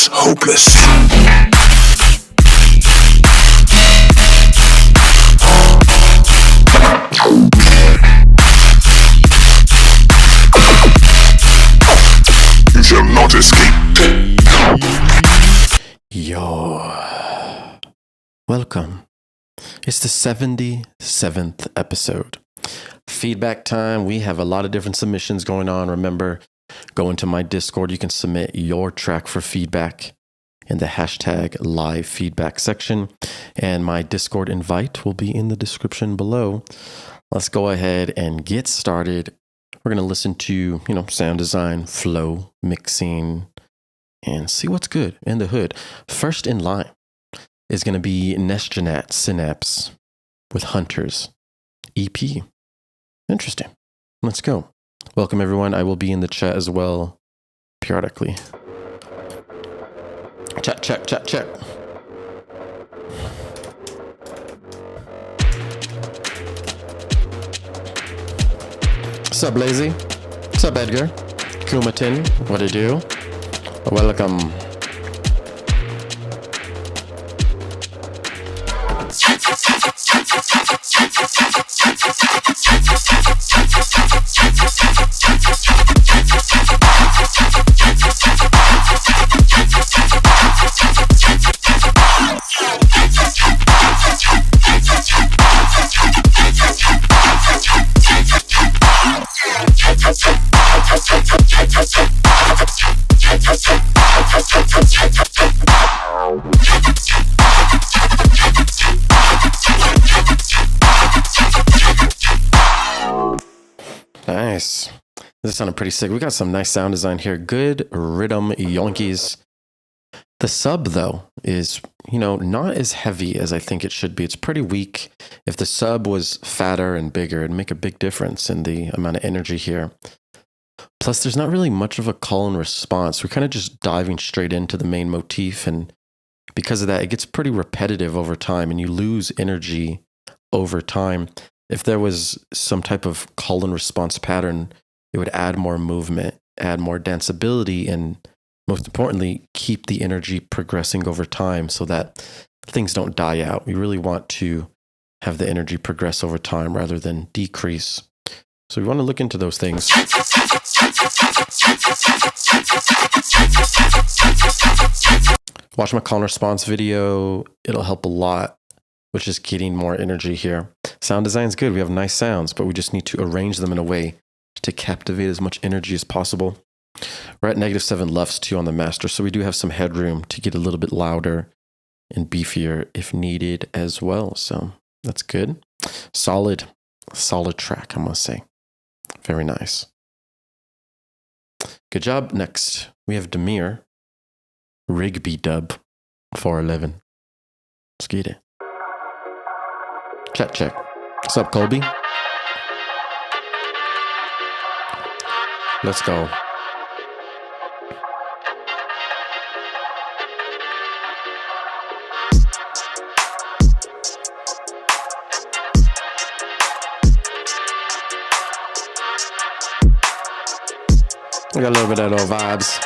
Hopeless. You shall not escape. Yo. Welcome. It's the 77th episode. Feedback time. We have a lot of different submissions going on. Remember, go into my Discord. You can submit your track for feedback in the hashtag live feedback section. And my Discord invite will be in the description below. Let's go ahead and get started. We're going to listen to, sound design, flow, mixing, and see what's good in the hood. First in line is going to be Nesjanat Synapse with Hunters EP. Interesting. Let's go. Welcome, everyone. I will be in the chat as well periodically. Chat, chat, chat, chat. What's up, Lazy? What's up, Edgar? Kumatin, what do you do? Welcome. Nice. This sounded pretty sick. We got some nice sound design here. Good rhythm yonkies. The sub, though, is, not as heavy as I think it should be. It's pretty weak. If the sub was fatter and bigger, it'd make a big difference in the amount of energy here. Plus, there's not really much of a call and response. We're kind of just diving straight into the main motif. And because of that, it gets pretty repetitive over time and you lose energy over time. If there was some type of call and response pattern, it would add more movement, add more danceability, and most importantly, keep the energy progressing over time so that things don't die out. We really want to have the energy progress over time rather than decrease. So we want to look into those things. Watch my call and response video. It'll help a lot, which is getting more energy here. Sound design's good. We have nice sounds, but we just need to arrange them in a way to captivate as much energy as possible. We're at -7 LUFS 2 on the master, so we do have some headroom to get a little bit louder and beefier if needed as well. So that's good. Solid track, I must say. Very nice. Good job. Next, we have Demir. Rigby dub 411. Let's get it. Check, check. What's up, Colby? Let's go. I got a little bit of those vibes.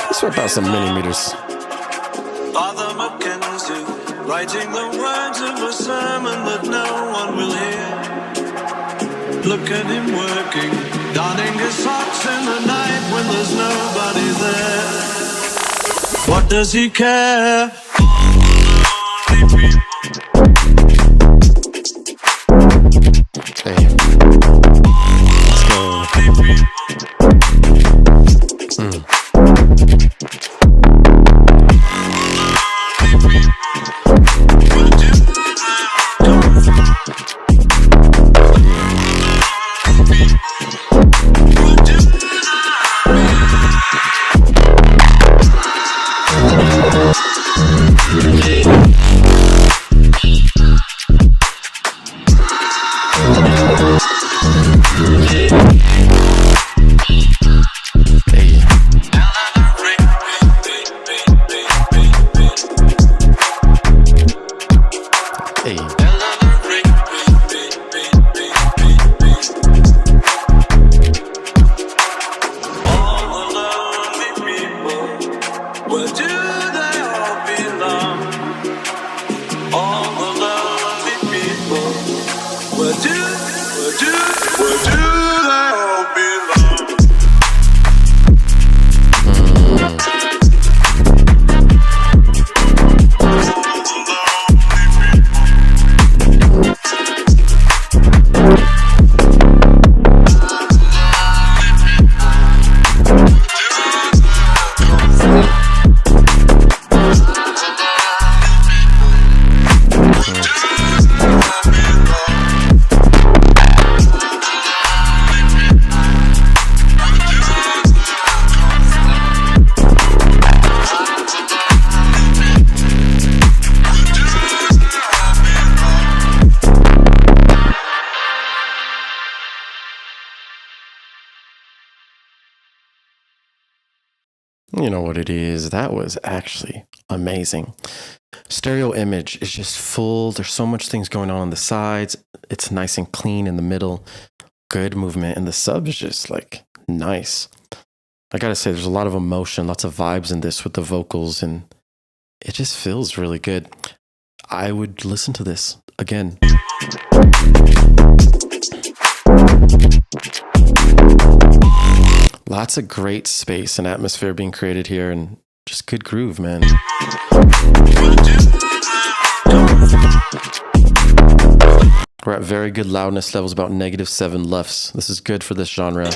Let's whip out some millimeters. Father Mackenzie, writing the words of a sermon that no one will hear. Look at him working, donning his socks in the night when there's nobody there. What does he care? Hey. Let's go. You know what it is? That was actually amazing. Stereo image is just full. There's so much things going on the sides. It's nice and clean in the middle. Good movement. And the sub is just like nice. I gotta say, there's a lot of emotion, lots of vibes in this with the vocals, and it just feels really good. I would listen to this again. Lots of great space and atmosphere being created here, and just good groove, man. We're at very good loudness levels, about -7 LUFS. This is good for this genre.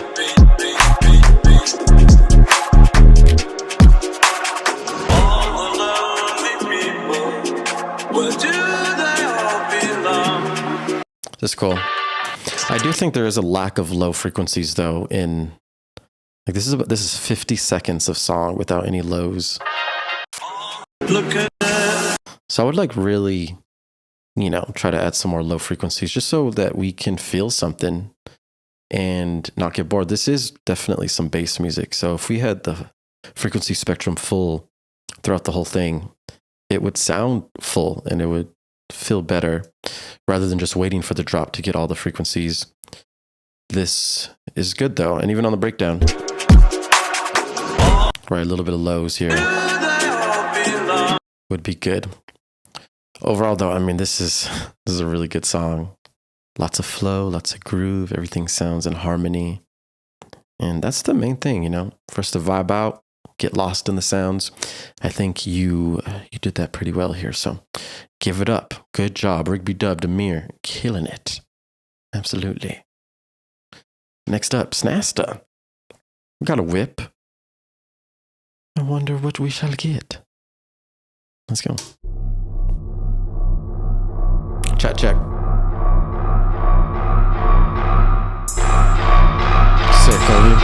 This is cool. I do think there is a lack of low frequencies though in like this is 50 seconds of song without any lows. So I would like really, you know, try to add some more low frequencies just so that we can feel something and not get bored. This is definitely some bass music. So if we had the frequency spectrum full throughout the whole thing, it would sound full and it would feel better rather than just waiting for the drop to get all the frequencies. This is good though. And even on the breakdown, right, a little bit of lows here would be good. Overall though, I mean, this is a really good song. Lots of flow, lots of groove, everything sounds in harmony. And that's the main thing, you know, for us to vibe out, get lost in the sounds. I think you did that pretty well here. So give it up. Good job. Rigby Dub, Demir, killing it. Absolutely. Next up, Snasta. We got a WIP. I wonder what we shall get. Let's go. Chat check. Sick, Kobe.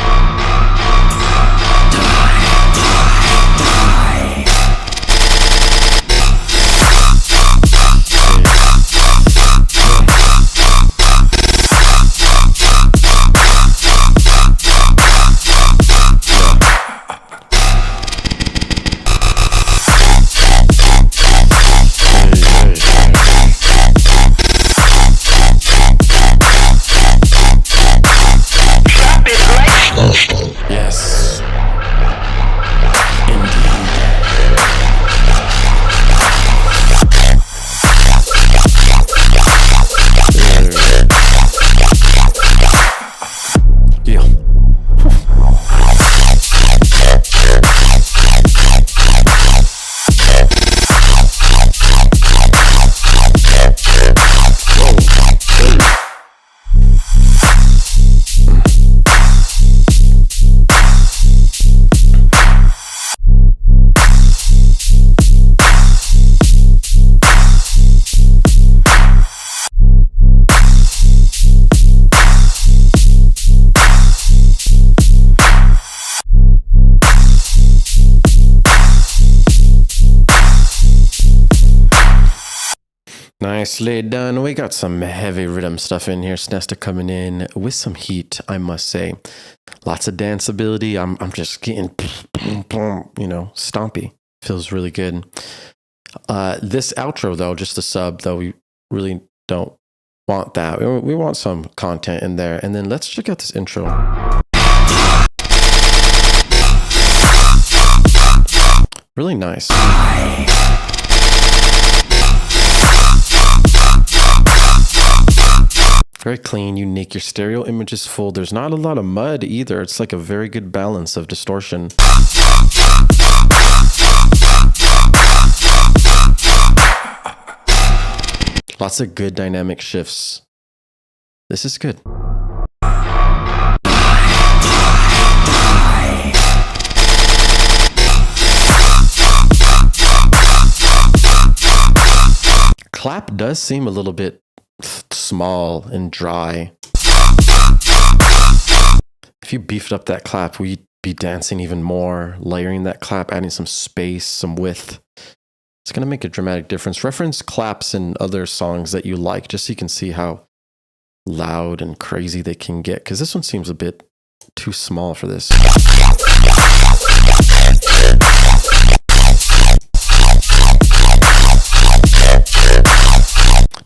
Nicely done. We got some heavy rhythm stuff in here. Snesta coming in with some heat, I must say. Lots of danceability. I'm just getting, stompy. Feels really good. This outro, though, just a sub, though, we really don't want that. We want some content in there. And then let's check out this intro. Really nice. Very clean, unique. Your stereo image is full. There's not a lot of mud either. It's like a very good balance of distortion. Lots of good dynamic shifts. This is good. Clap does seem a little bit small and dry. If you beefed up that clap, we'd be dancing even more, layering that clap, adding some space, some width. It's going to make a dramatic difference. Reference claps in other songs that you like, just so you can see how loud and crazy they can get, because this one seems a bit too small for this.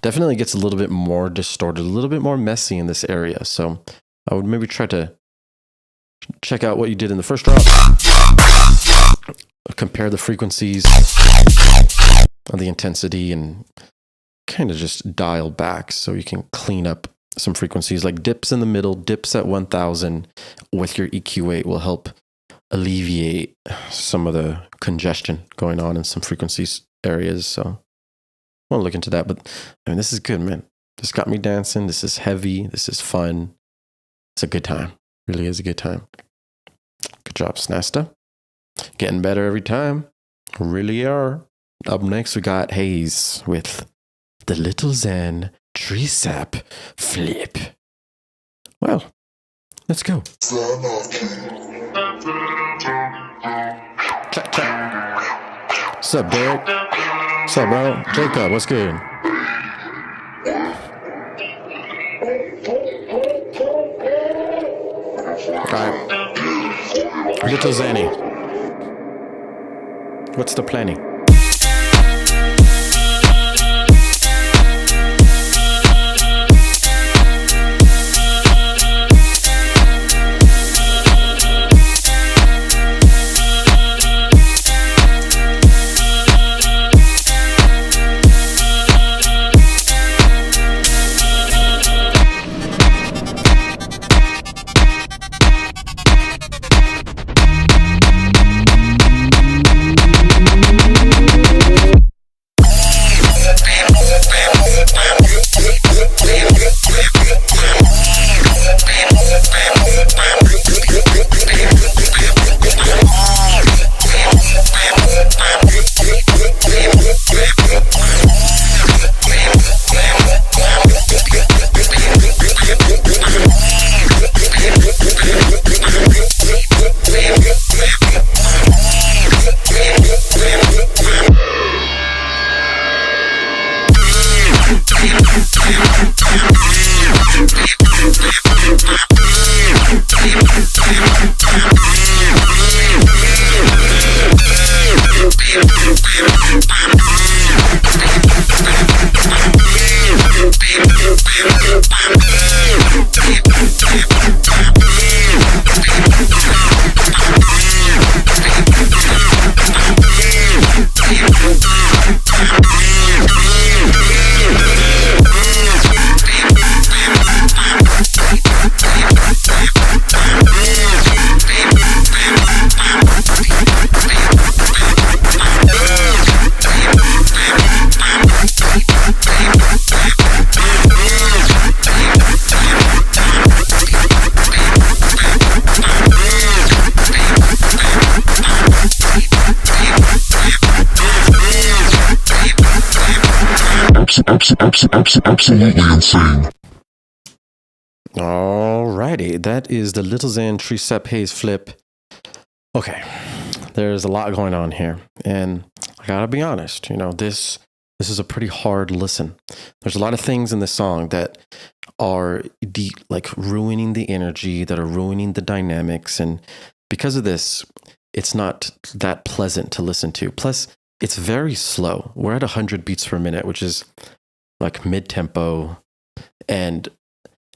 Definitely gets a little bit more distorted, a little bit more messy in this area. So I would maybe try to check out what you did in the first drop. Compare the frequencies of the intensity and kind of just dial back so you can clean up some frequencies, like dips in the middle, dips at 1000 with your EQ8 will help alleviate some of the congestion going on in some frequencies areas. So I want to look into that, but I mean, this is good, man. This got me dancing. This is heavy. This is fun. It's a good time. Really is a good time. Good job, Snesta. Getting better every time. Really are. Up next, we got Haze with the Little Zen Tree Sap Flip. Well, let's go. Check, check. What's up, Derek? What's up, bro? Jacob, what's good? Alright. Little Zanny. What's the planning? Absolutely insane. Alrighty, that is the Little Zen Tree Sap Haze Flip. Okay, there's a lot going on here, and I gotta be honest, this This is a pretty hard listen. There's a lot of things in this song that are like ruining the energy, that are ruining the dynamics. And because of this, it's not that pleasant to listen to. Plus, it's very slow. We're at 100 beats per minute, which is like mid-tempo. And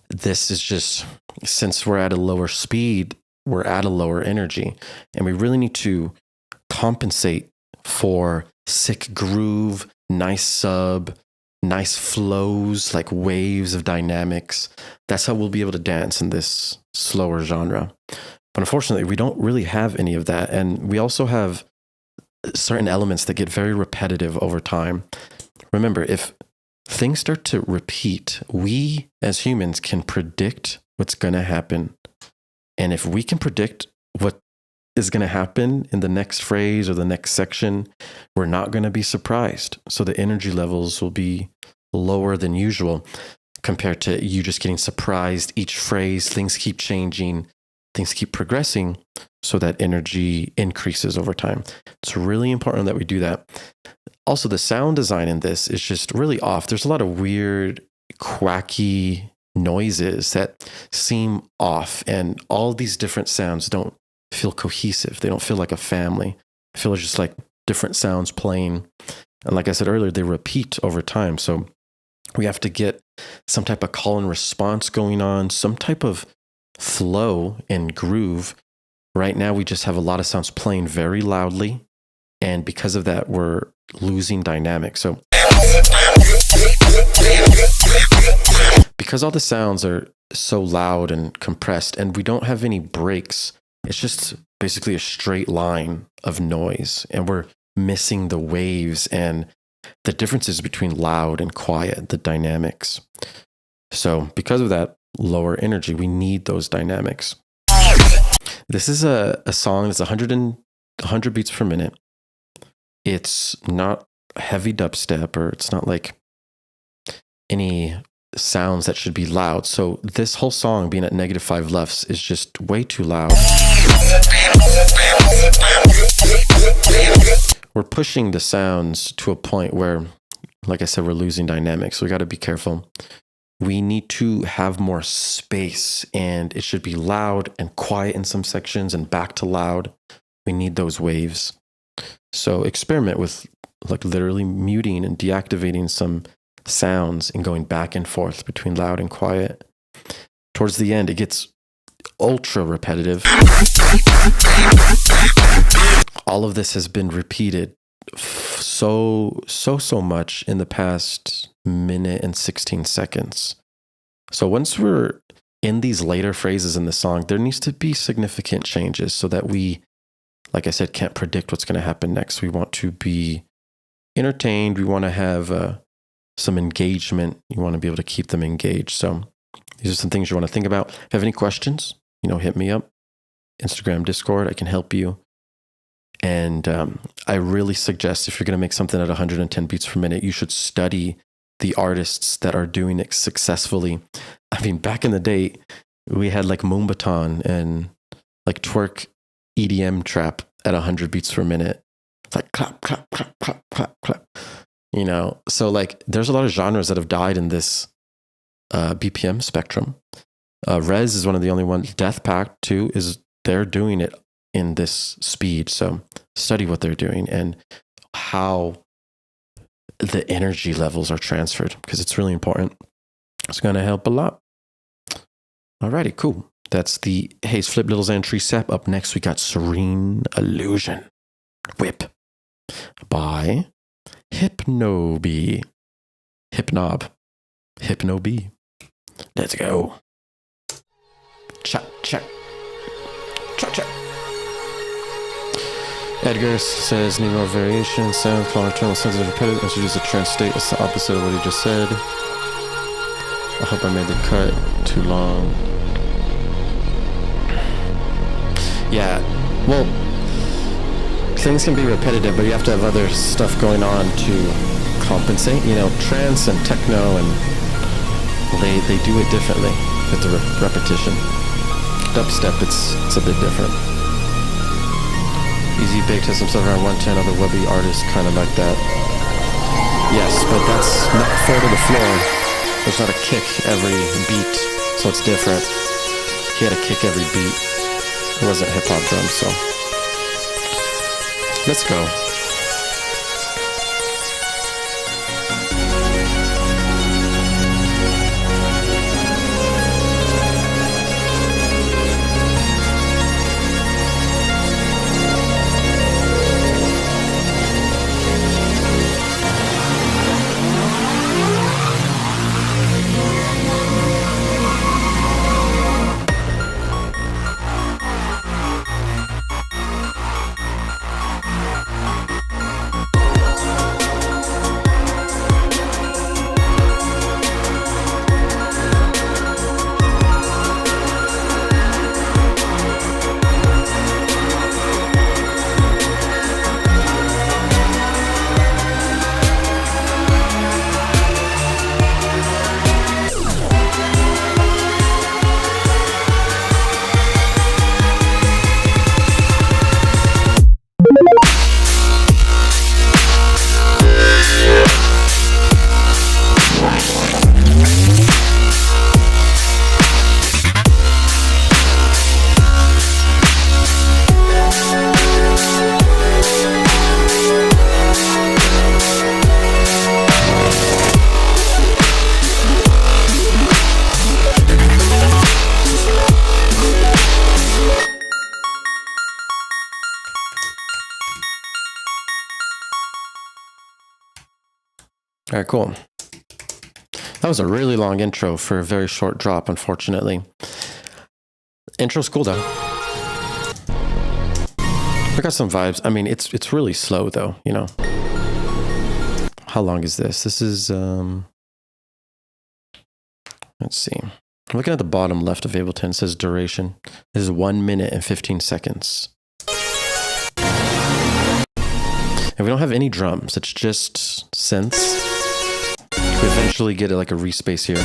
this is just, since we're at a lower speed, we're at a lower energy. And we really need to compensate for sick groove, nice sub, nice flows, like waves of dynamics. That's how we'll be able to dance in this slower genre. But unfortunately, we don't really have any of that. And we also have certain elements that get very repetitive over time. Remember, if things start to repeat, we as humans can predict what's going to happen. And if we can predict what is going to happen in the next phrase or the next section, we're not going to be surprised. So the energy levels will be lower than usual compared to you just getting surprised each phrase. Things keep changing, things keep progressing, so that energy increases over time. It's really important that we do that. Also, the sound design in this is just really off. There's a lot of weird, quacky noises that seem off, and all these different sounds don't feel cohesive. They don't feel like a family. I feel just like different sounds playing. And like I said earlier, they repeat over time. So we have to get some type of call and response going on, some type of flow and groove. Right now, we just have a lot of sounds playing very loudly. And because of that, we're losing dynamic. So because all the sounds are so loud and compressed and we don't have any breaks, it's just basically a straight line of noise, and we're missing the waves and the differences between loud and quiet, the dynamics. So because of that lower energy, we need those dynamics. This is a song that's 100 beats per minute. It's not heavy dubstep, or it's not like any sounds that should be loud. So this whole song being at -5 lefts is just way too loud. We're pushing the sounds to a point where, like I said, we're losing dynamics. So we got to be careful. We need to have more space, and it should be loud and quiet in some sections and back to loud. We need those waves. So experiment with like literally muting and deactivating some sounds and going back and forth between loud and quiet. Towards the end, it gets ultra repetitive. All of this has been repeated so much in the past minute and 16 seconds. So once we're in these later phrases in the song, there needs to be significant changes so that we, like I said, can't predict what's going to happen next. We want to be entertained. We want to have some engagement. You want to be able to keep them engaged. So these are some things you want to think about. If you have any questions, hit me up. Instagram, Discord, I can help you. And I really suggest, if you're going to make something at 110 beats per minute, you should study the artists that are doing it successfully. I mean, back in the day, we had like Moombahton and like twerk EDM trap at 100 beats per minute. It's like clap, clap, clap, clap, clap, clap. So like there's a lot of genres that have died in this BPM spectrum. Rez is one of the only ones. Death Pact too they're doing it in this speed. So study what they're doing and how the energy levels are transferred, because it's really important. It's going to help a lot. Alrighty, cool. That's the Haze Flip Little Xan Tree Sap. Up next, we got Serene Illusion WIP by Hypnob. Hypnob. Let's go. Check. Edgar says, need more variation. Sound, calm, eternal sense of repetitive. Introduce a trance state. It's the opposite of what he just said. I hope I made the cut too long. Yeah, well, things can be repetitive, but you have to have other stuff going on to compensate. Trance and techno, and they do it differently with the repetition. Dubstep, it's a bit different. Easy Baked has himself around 110. Other webby artists kind of like that. Yes, but that's not 4 to the floor. There's not a kick every beat, so it's different. He had a kick every beat. It wasn't hip-hop drums, so. Let's go. All right, cool. That was a really long intro for a very short drop, unfortunately. Intro's cool though. I got some vibes. I mean, it's really slow though, you know. How long is this? This is let's see. I'm looking at the bottom left of Ableton. It says duration. This is 1 minute and 15 seconds. And we don't have any drums. It's just synths. We eventually get like a respace here.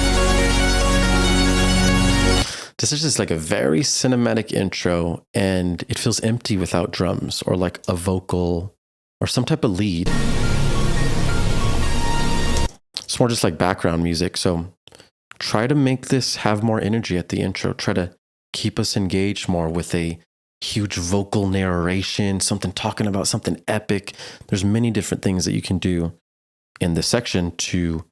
This is just like a very cinematic intro, and it feels empty without drums or like a vocal or some type of lead. It's more just like background music. So try to make this have more energy at the intro. Try to keep us engaged more with a huge vocal narration, something talking about something epic. There's many different things that you can do in this section to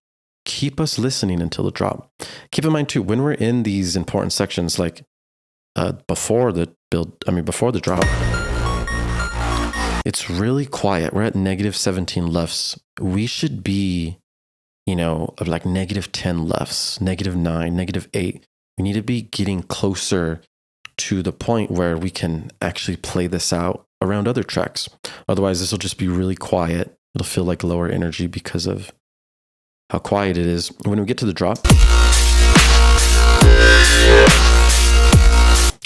keep us listening until the drop. Keep in mind too, when we're in these important sections, like before the drop, it's really quiet. We're at -17 lefts. We should be, you know, like -10 lefts, -9, -8. We need to be getting closer to the point where we can actually play this out around other tracks. Otherwise, this will just be really quiet. It'll feel like lower energy because of how quiet it is. When we get to the drop,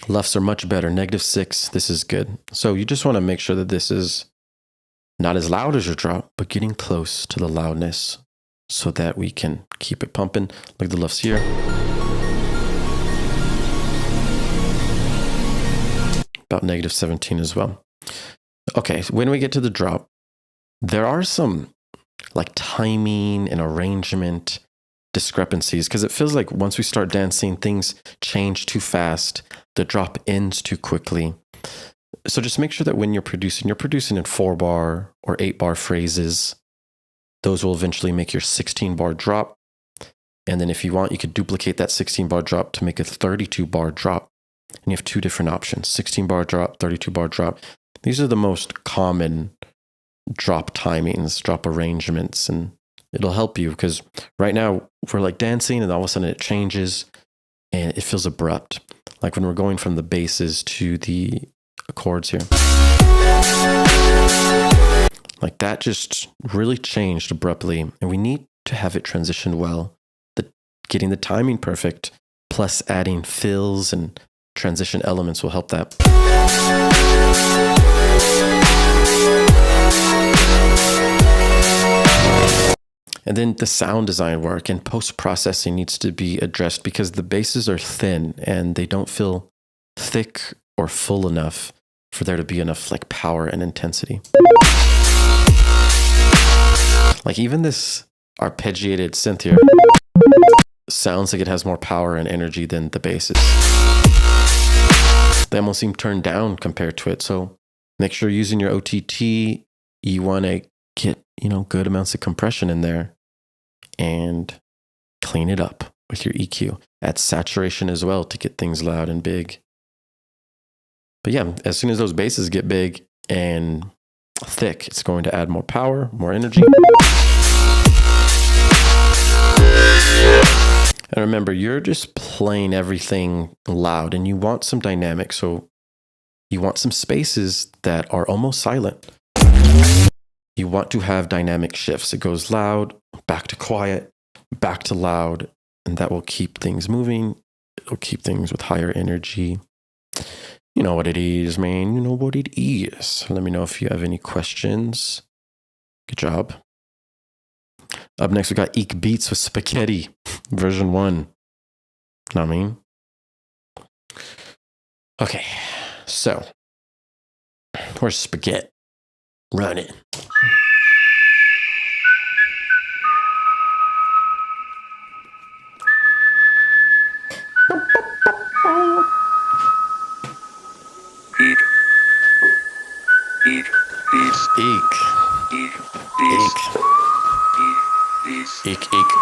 lefts are much better. -6, this is good. So you just want to make sure that this is not as loud as your drop, but getting close to the loudness so that we can keep it pumping. Like the lefts here. About -17 as well. Okay, so when we get to the drop, there are some like timing and arrangement discrepancies, because it feels like once we start dancing, things change too fast. The drop ends too quickly. So just make sure that when you're producing in 4-bar or 8-bar phrases. Those will eventually make your 16-bar drop. And then if you want, you could duplicate that 16-bar drop to make a 32-bar drop. And you have two different options, 16-bar drop, 32-bar drop. These are the most common drop timings, drop arrangements, and it'll help you because right now we're like dancing and all of a sudden it changes and it feels abrupt. Like when we're going from the basses to the chords here. Like that just really changed abruptly, and we need to have it transition well. Getting the timing perfect plus adding fills and transition elements will help that. And then the sound design work and post-processing needs to be addressed because the basses are thin and they don't feel thick or full enough for there to be enough like power and intensity. Like even this arpeggiated synth here sounds like it has more power and energy than the basses. They almost seem turned down compared to it. So make sure you're using your OTT. You want to get, good amounts of compression in there and clean it up with your EQ. Add saturation as well to get things loud and big. But yeah, as soon as those basses get big and thick, it's going to add more power, more energy. And remember, you're just playing everything loud and you want some dynamic. So you want some spaces that are almost silent. You want to have dynamic shifts. It goes loud, back to quiet, back to loud, and that will keep things moving. It'll keep things with higher energy. You know what it is, man. You know what it is. Let me know if you have any questions. Good job. Up next, we got Eek Beats with Spaghetti, version 1. Know what I mean? Okay, so where's Spaghetti? Run it. Eek. Eek. Beats. Eek. Eek. Beats. Eek. Eek. Beats. Eek. Eek.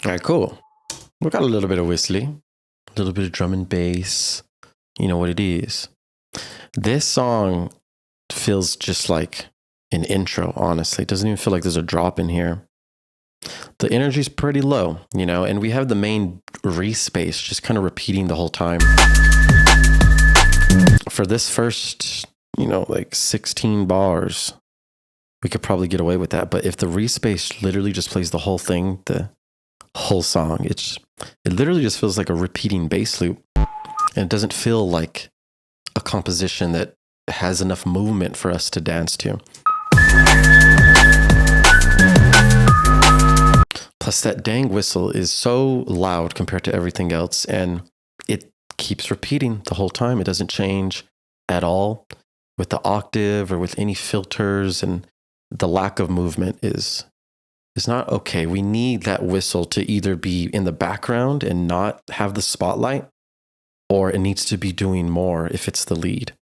All right, cool. We got a little bit of whistly, a little bit of drum and bass. You know what it is. This song feels just like an intro, honestly. It doesn't even feel like there's a drop in here. The energy's pretty low, and we have the main re-space just kind of repeating the whole time. For this first, 16 bars, we could probably get away with that. But if the re-space literally just plays the whole thing, the whole song, it literally just feels like a repeating bass loop. And it doesn't feel like a composition that has enough movement for us to dance to. Plus, that dang whistle is so loud compared to everything else, and it keeps repeating the whole time. It doesn't change at all with the octave or with any filters, and the lack of movement is not okay. We need that whistle to either be in the background and not have the spotlight, or it needs to be doing more if it's the lead.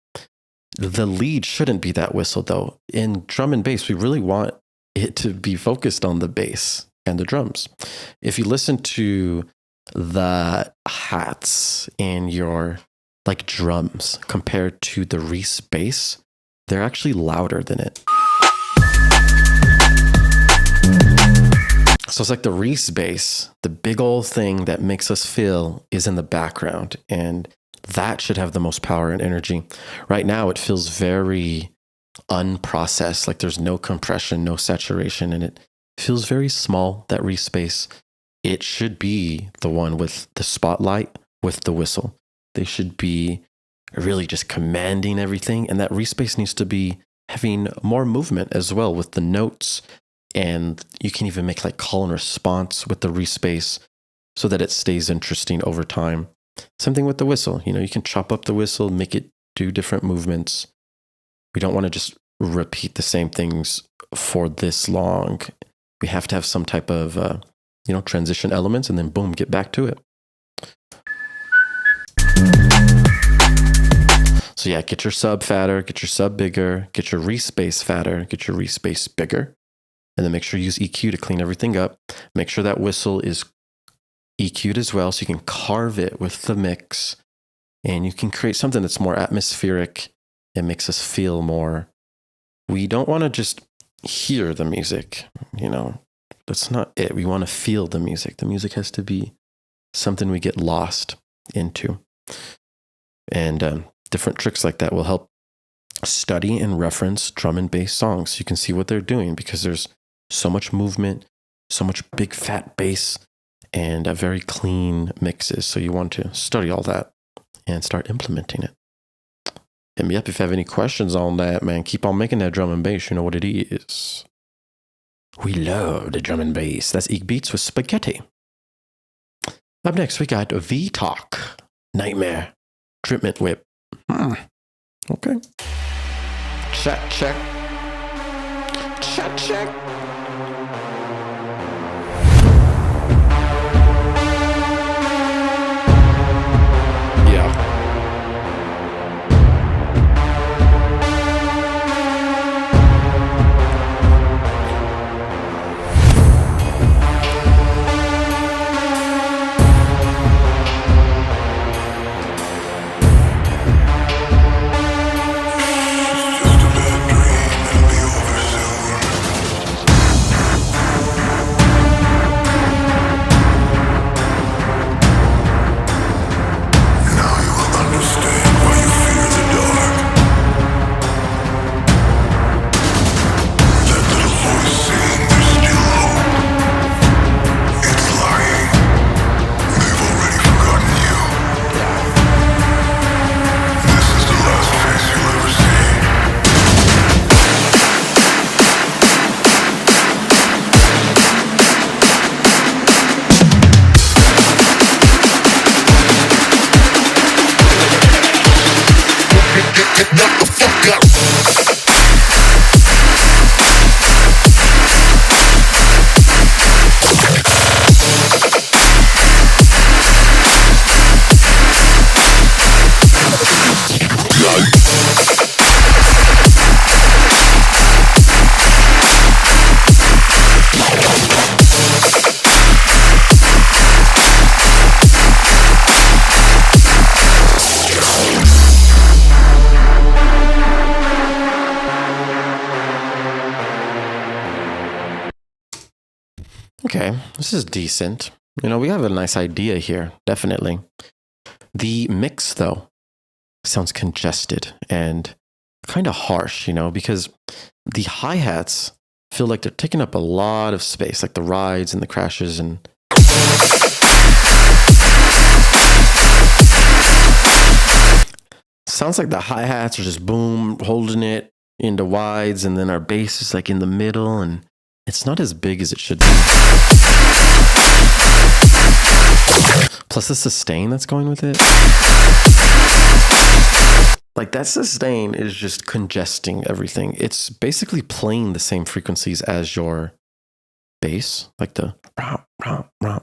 The lead shouldn't be that whistle, though. In drum and bass, we really want it to be focused on the bass and the drums. If you listen to the hats in your drums compared to the Reese bass, they're actually louder than it. So it's like the Reese bass, the big old thing that makes us feel, is in the background. And that should have the most power and energy. Right now, it feels very unprocessed, like there's no compression, no saturation, and it feels very small, that Reese bass. It should be the one with the spotlight, with the whistle. They should be really just commanding everything. And that Reese bass needs to be having more movement as well with the notes. And you can even make like call and response with the Reese bass so that it stays interesting over time. Same thing with the whistle. You know, you can chop up the whistle, make it do different movements. We don't want to just repeat the same things for this long. We have to have some type of, transition elements, and then boom, get back to it. So yeah, get your sub fatter, get your sub bigger, get your Reese bass fatter, get your Reese bass bigger. And then make sure you use EQ to clean everything up. Make sure that whistle is EQ'd as well, so you can carve it with the mix. And you can create something that's more atmospheric and makes us feel more. We don't want to just hear the music, That's not it. We want to feel the music. The music has to be something we get lost into. And different tricks like that will help study and reference drum and bass songs. So you can see what they're doing, because there's so much movement, so much big fat bass, and a very clean mixes. So you want to study all that and start implementing it. Hit me up if you have any questions on that, man. Keep on making that drum and bass. You know what it is. We love the drum and bass. That's Eek Beats with Spaghetti. Up next, we got V-Talk, Nightmare, Dripment WIP. Okay. Check. Check. Yeah. Okay, this is decent. We have a nice idea here, definitely. The mix, though, sounds congested and kind of harsh, because the hi-hats feel like they're taking up a lot of space, like the rides and the crashes and... Sounds like the hi-hats are just boom, holding it into wides, and then our bass is like in the middle, and it's not as big as it should be. Plus the sustain that's going with it. Like that sustain is just congesting everything. It's basically playing the same frequencies as your bass, like the rah, rah, rah.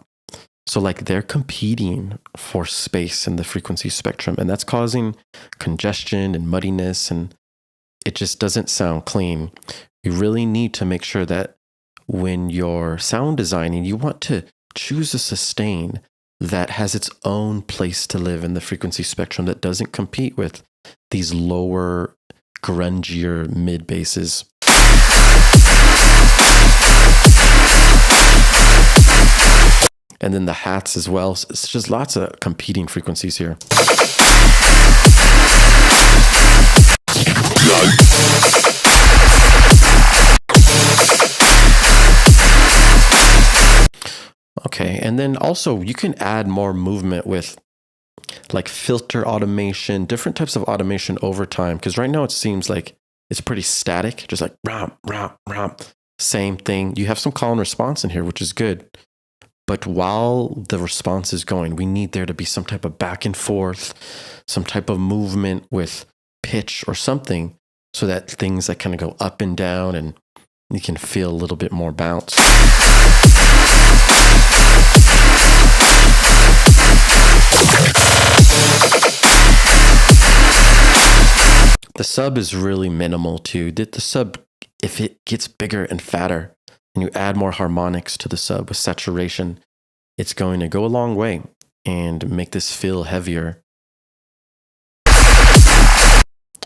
So like they're competing for space in the frequency spectrum, and that's causing congestion and muddiness, and it just doesn't sound clean. You really need to make sure that when you're sound designing, you want to choose a sustain that has its own place to live in the frequency spectrum, that doesn't compete with these lower, grungier mid basses. And then the hats as well. So it's just lots of competing frequencies here. Okay, and then also you can add more movement with like filter automation, different types of automation over time. Because right now it seems like it's pretty static, just like romp, romp, romp, same thing. You have some call and response in here, which is good. But while the response is going, we need there to be some type of back and forth, some type of movement with pitch or something, so that things like kind of go up and down and you can feel a little bit more bounce. The sub is really minimal too. The sub, if it gets bigger and fatter and you add more harmonics to the sub with saturation, it's going to go a long way and make this feel heavier.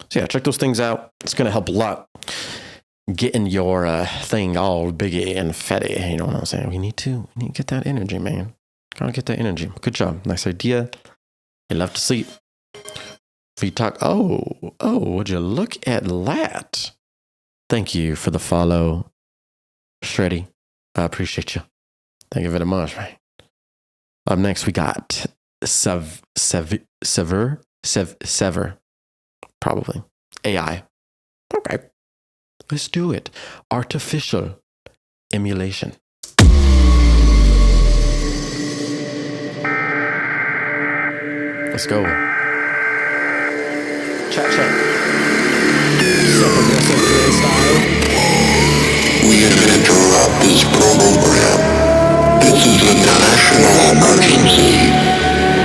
So yeah, check those things out. It's going to help a lot getting your thing all biggy and fatty. You know what I'm saying? We need to get that energy, man. Gotta get that energy. Good job. Nice idea. I love to see it. V-Talk. Oh, would you look at that? Thank you for the follow, Shreddy. I appreciate you. Thank you very much, man. Up next, we got Sever, probably. AI. Okay. Let's do it. Artificial emulation. Let's go. Chat. Self-aggressive style. We have interrupt this program. This is a national emergency.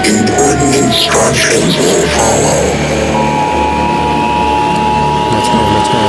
Important instructions will follow. Let's go.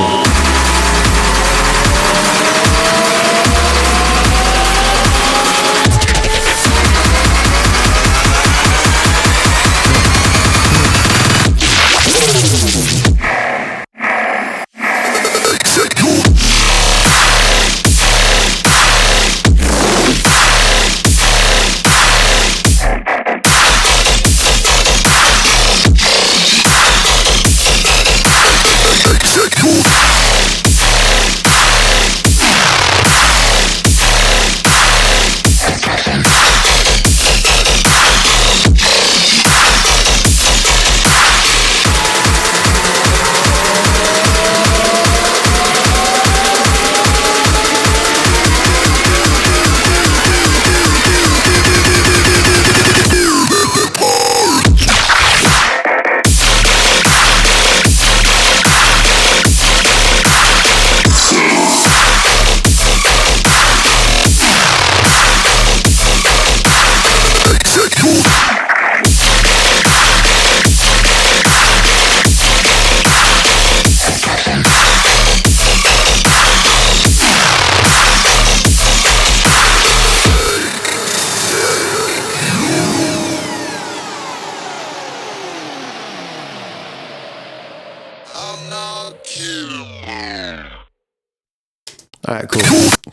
All right, cool.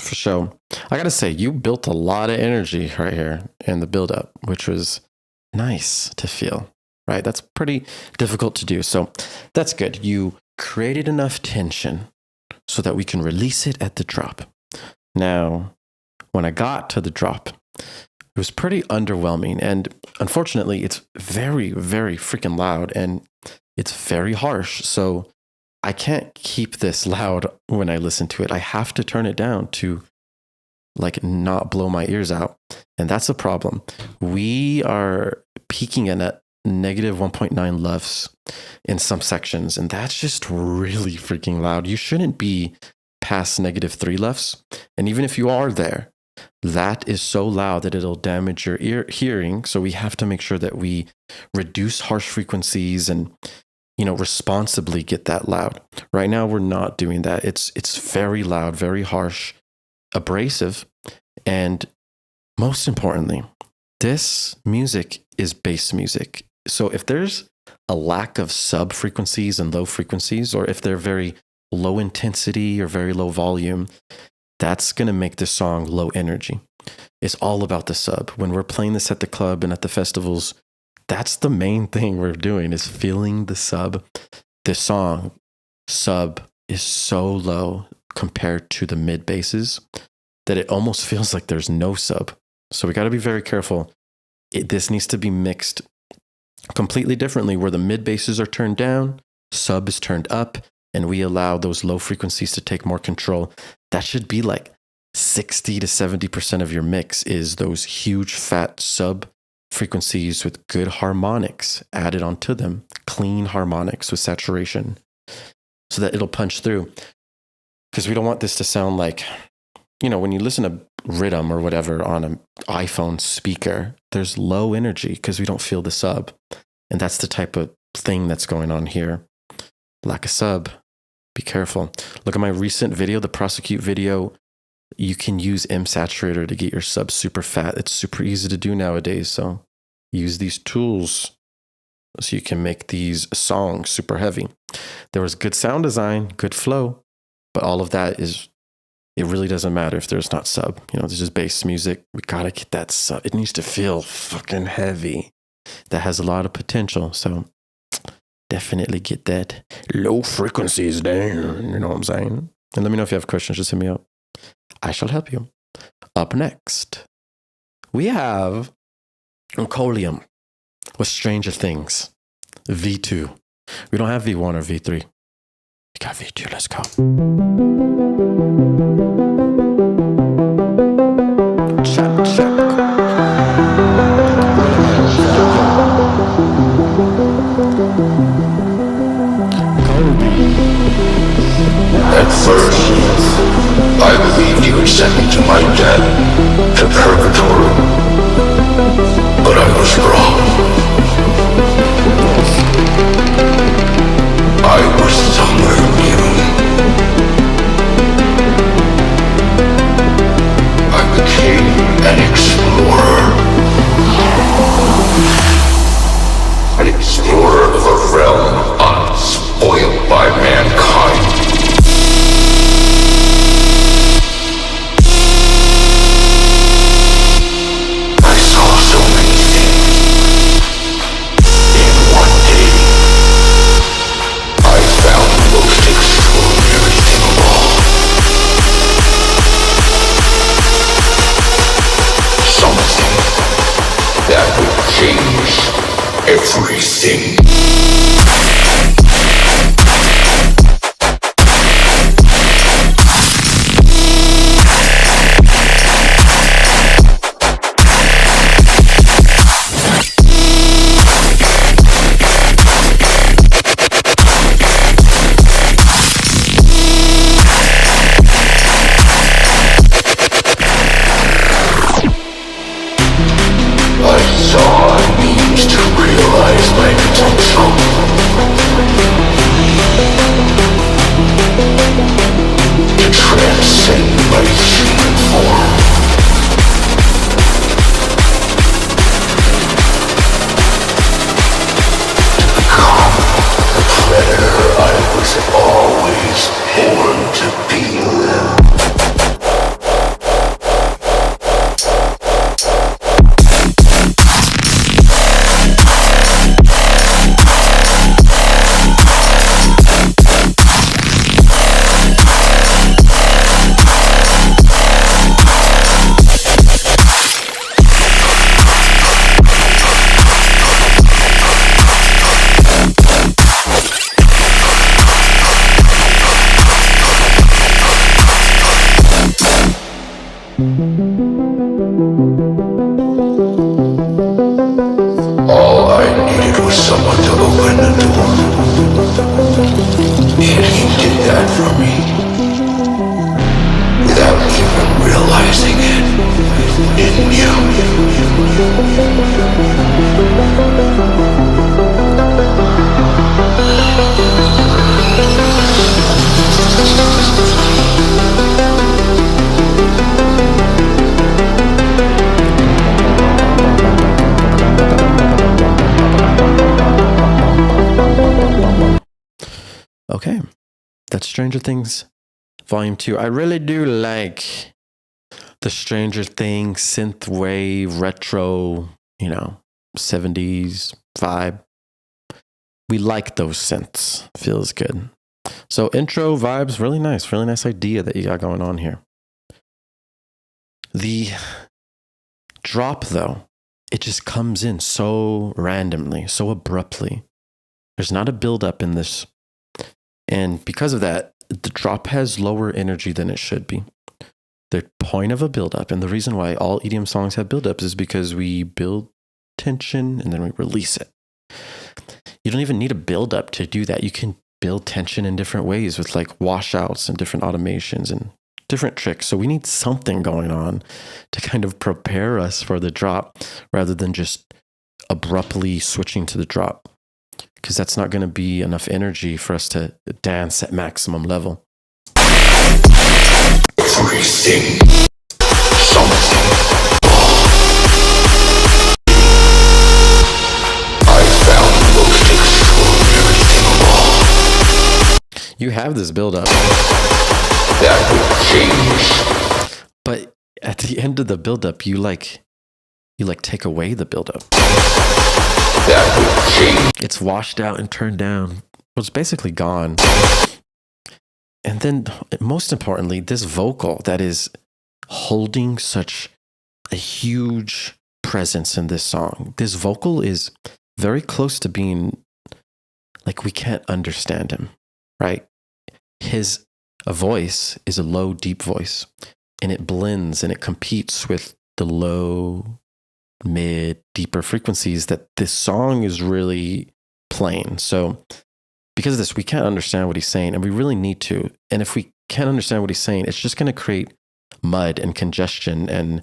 For sure. I got to say, you built a lot of energy right here in the build up, which was nice to feel, right? That's pretty difficult to do. So that's good. You created enough tension so that we can release it at the drop. Now, when I got to the drop, it was pretty underwhelming. And unfortunately, it's very, very freaking loud and it's very harsh. So I can't keep this loud when I listen to it. I have to turn it down to like not blow my ears out. And that's a problem. We are peaking at negative 1.9 LUFS in some sections. And that's just really freaking loud. You shouldn't be past negative 3 LUFS. And even if you are there, that is so loud that it'll damage your hearing. So we have to make sure that we reduce harsh frequencies and responsibly get that loud. Right now, we're not doing that. It's very loud, very harsh, abrasive, and most importantly, this music is bass music. So if there's a lack of sub frequencies and low frequencies, or if they're very low intensity or very low volume, that's going to make this song low energy. It's all about the sub. When we're playing this at the club and at the festivals, that's the main thing we're doing is feeling the sub. The song sub is so low compared to the mid basses that it almost feels like there's no sub. So we got to be very careful. This needs to be mixed completely differently, where the mid basses are turned down, sub is turned up, and we allow those low frequencies to take more control. That should be like 60 to 70% of your mix is those huge fat sub frequencies with good harmonics added onto them, clean harmonics with saturation, so that it'll punch through. Because we don't want this to sound like, you know, when you listen to rhythm or whatever on an iPhone speaker, there's low energy because we don't feel the sub. And that's the type of thing that's going on here. Lack of sub. Be careful. Look at my recent video, the prosecute video. You can use M Saturator to get your sub super fat. It's super easy to do nowadays. So use these tools so you can make these songs super heavy. There was good sound design, good flow, but all of that is, it really doesn't matter if there's not sub. You know, this is bass music. We gotta get that sub. It needs to feel fucking heavy. That has a lot of potential. So definitely get that low frequencies down. You know what I'm saying? And let me know if you have questions. Just hit me up. I shall help you. Up next, we have Oncolium with Stranger Things V2. We don't have V1 or V3. We got V2. Let's go. Check, check. At first, I believed you would send me to my death, to purgatory. But I was wrong. I was somewhere new. I became an explorer. An explorer of a realm unspoiled by mankind. I saw so many things. In one day, I found the most extraordinary thing of all. Something that would change everything. All I needed was someone to open the door. And he did that for me. Without even realizing it. Didn't you? Okay, that's Stranger Things Volume 2. I really do like the Stranger Things, synth wave, retro, 70s vibe. We like those synths. Feels good. So intro vibes, really nice idea that you got going on here. The drop though, it just comes in so randomly, so abruptly. There's not a build up in this. And because of that, the drop has lower energy than it should be. The point of a build up, and the reason why all EDM songs have build ups is because we build tension and then we release it. You don't even need a build up to do that. You can build tension in different ways with like washouts and different automations and different tricks. So we need something going on to kind of prepare us for the drop rather than just abruptly switching to the drop, because that's not going to be enough energy for us to dance at maximum level. Everything. Something. I found the most extraordinary thing of all. You have this build-up. That would change. But at the end of the build-up, you take away the build-up. That would change. It's washed out and turned down. It's basically gone. And then, most importantly, this vocal that is holding such a huge presence in this song. This vocal is very close to being like we can't understand him, right? His voice is a low, deep voice, and it blends and it competes with the low, mid, deeper frequencies that this song is really playing. So because of this, we can't understand what he's saying, and we really need to. And if we can't understand what he's saying, it's just going to create mud and congestion and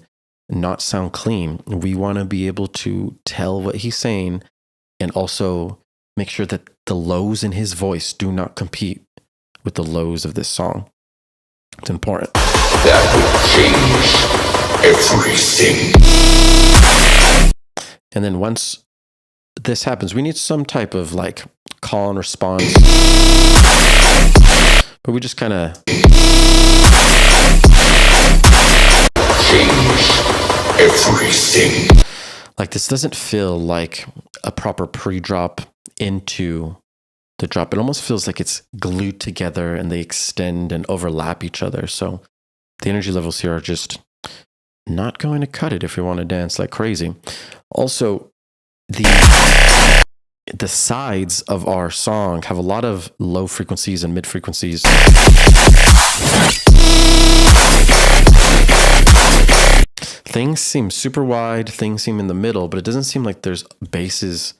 not sound clean. We want to be able to tell what he's saying and also make sure that the lows in his voice do not compete with the lows of this song. It's important. That would change everything. And then once this happens, we need some type of like call and response. But we just kind of change everything. Like this doesn't feel like a proper pre-drop into the drop. It almost feels like it's glued together and they extend and overlap each other. So the energy levels here are just not going to cut it if we want to dance like crazy. Also, the sides of our song have a lot of low frequencies and mid frequencies. Things seem super wide, things seem in the middle, but it doesn't seem like there's basses.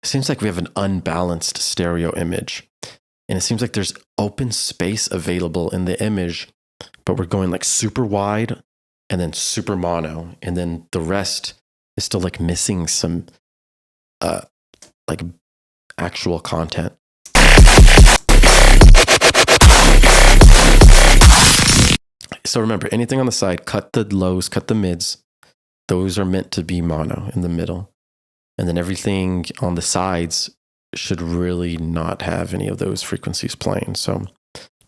It seems like we have an unbalanced stereo image. And it seems like there's open space available in the image, but we're going like super wide and then super mono. And then the rest is still like missing some like actual content. So remember, anything on the side, cut the lows, cut the mids. Those are meant to be mono in the middle. And then everything on the sides should really not have any of those frequencies playing. So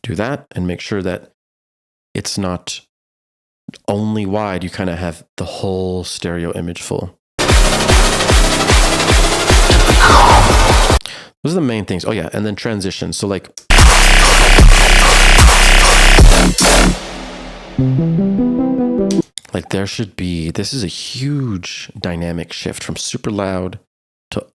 do that and make sure that it's not only wide. You kind of have the whole stereo image full. Those are the main things. Oh yeah, and then transition. So like there should be, this is a huge dynamic shift from super loud to,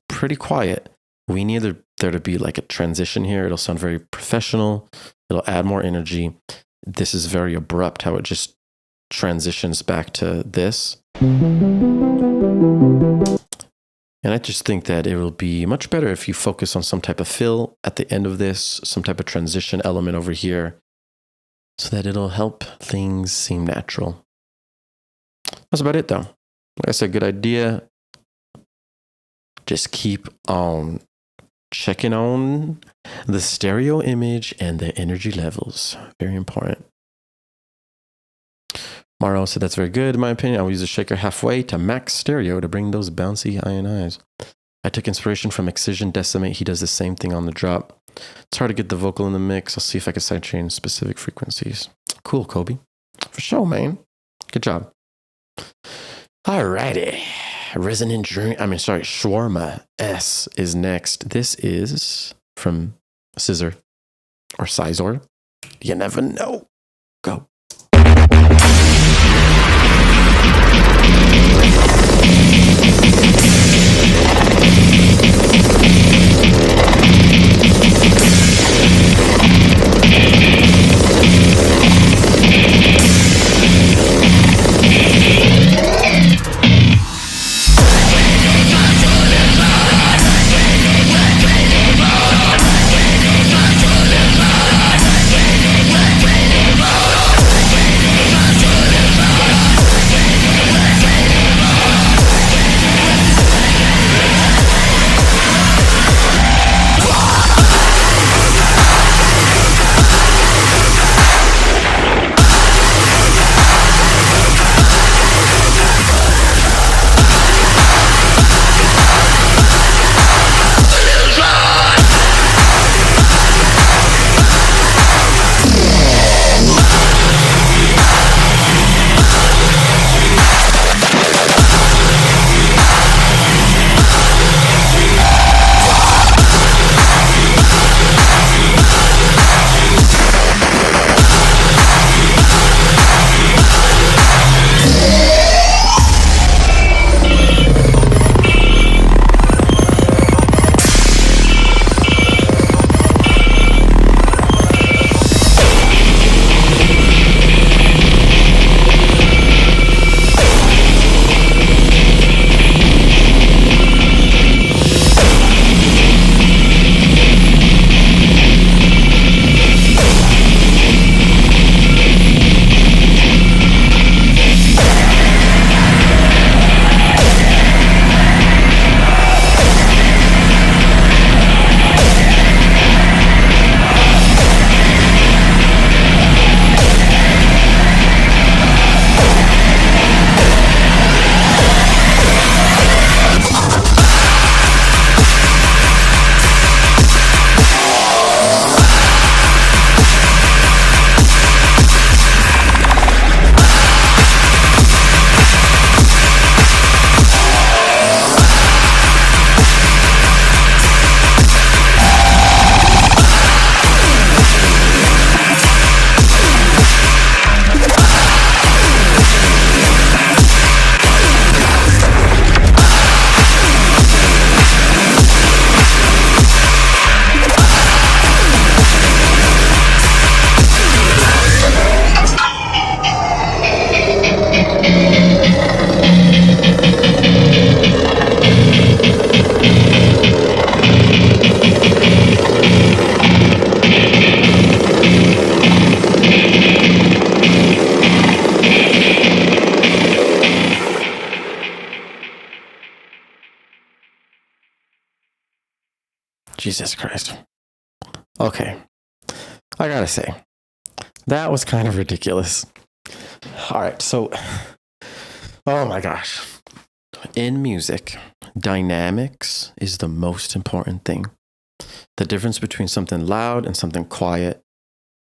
pretty quiet. We need there to be like a transition here. It'll sound very professional. It'll add more energy. This is very abrupt how it just transitions back to this. And I just think that it will be much better if you focus on some type of fill at the end of this, some type of transition element over here, so that it'll help things seem natural. That's about it though. Like I said, good idea. Just keep on checking on the stereo image and the energy levels. Very important. Maro said that's very good in my opinion. I will use a shaker halfway to max stereo to bring those bouncy INIs. I took inspiration from Excision Decimate. He does the same thing on the drop. It's hard to get the vocal in the mix. I'll see if I can sidechain specific frequencies. Cool, Kobe. For sure, man. Good job. Alrighty. Shawarma S is next. This is from Scissor or Sizor. You never know. Go. Jesus Christ. Okay. I gotta say, that was kind of ridiculous. All right. So, oh my gosh. In music, dynamics is the most important thing. The difference between something loud and something quiet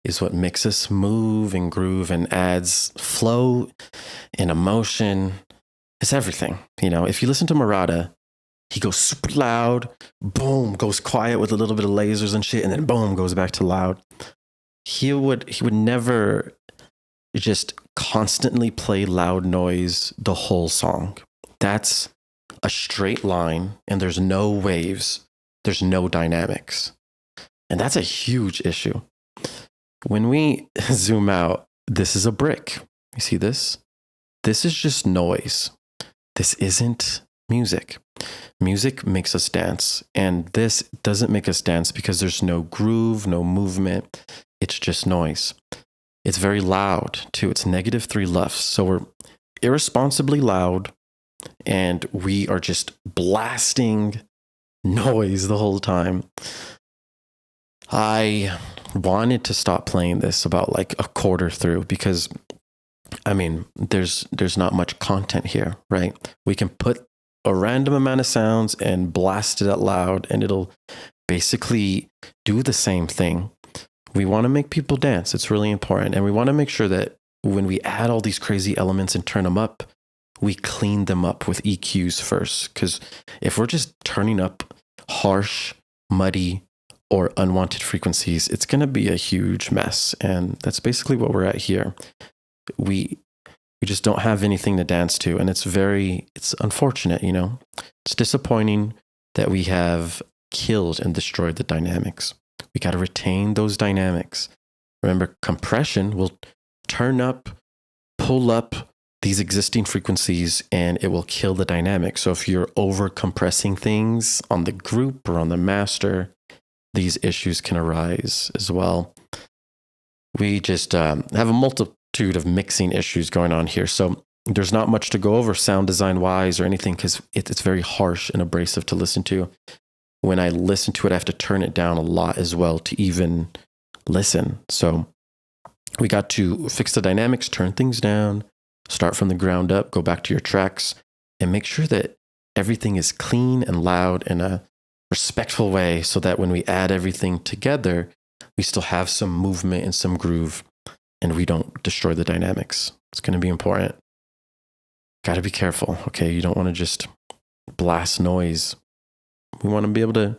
is what makes us move and groove and adds flow and emotion. It's everything. You know, if you listen to Murata, he goes super loud, boom, goes quiet with a little bit of lasers and shit, and then boom, goes back to loud. He would never just constantly play loud noise the whole song. That's a straight line, and there's no waves, there's no dynamics. And that's a huge issue. When we zoom out, this is a brick. You see this? This is just noise. This isn't music. Music makes us dance, and this doesn't make us dance because there's no groove, no movement. It's just noise. It's very loud too. It's -3 LUFS. So we're irresponsibly loud, and we are just blasting noise the whole time. I wanted to stop playing this about like a quarter through because, I mean, there's not much content here, right? We can put a random amount of sounds and blast it out loud, and it'll basically do the same thing. We want to make people dance. It's really important. And we want to make sure that when we add all these crazy elements and turn them up, we clean them up with EQs first. Because if we're just turning up harsh, muddy, or unwanted frequencies, it's going to be a huge mess. And that's basically what we're at here. We just don't have anything to dance to. And it's unfortunate, you know. It's disappointing that we have killed and destroyed the dynamics. We got to retain those dynamics. Remember, compression will turn up, pull up these existing frequencies, and it will kill the dynamic. So if you're over compressing things on the group or on the master, these issues can arise as well. We just have a multitude of mixing issues going on here. So there's not much to go over sound design wise or anything, because it's very harsh and abrasive to listen to. When I listen to it, I have to turn it down a lot as well to even listen. So we got to fix the dynamics, turn things down, start from the ground up, go back to your tracks, and make sure that everything is clean and loud in a respectful way, so that when we add everything together, we still have some movement and some groove, and we don't destroy the dynamics. It's going to be important. Got to be careful, okay? You don't want to just blast noise. We want to be able to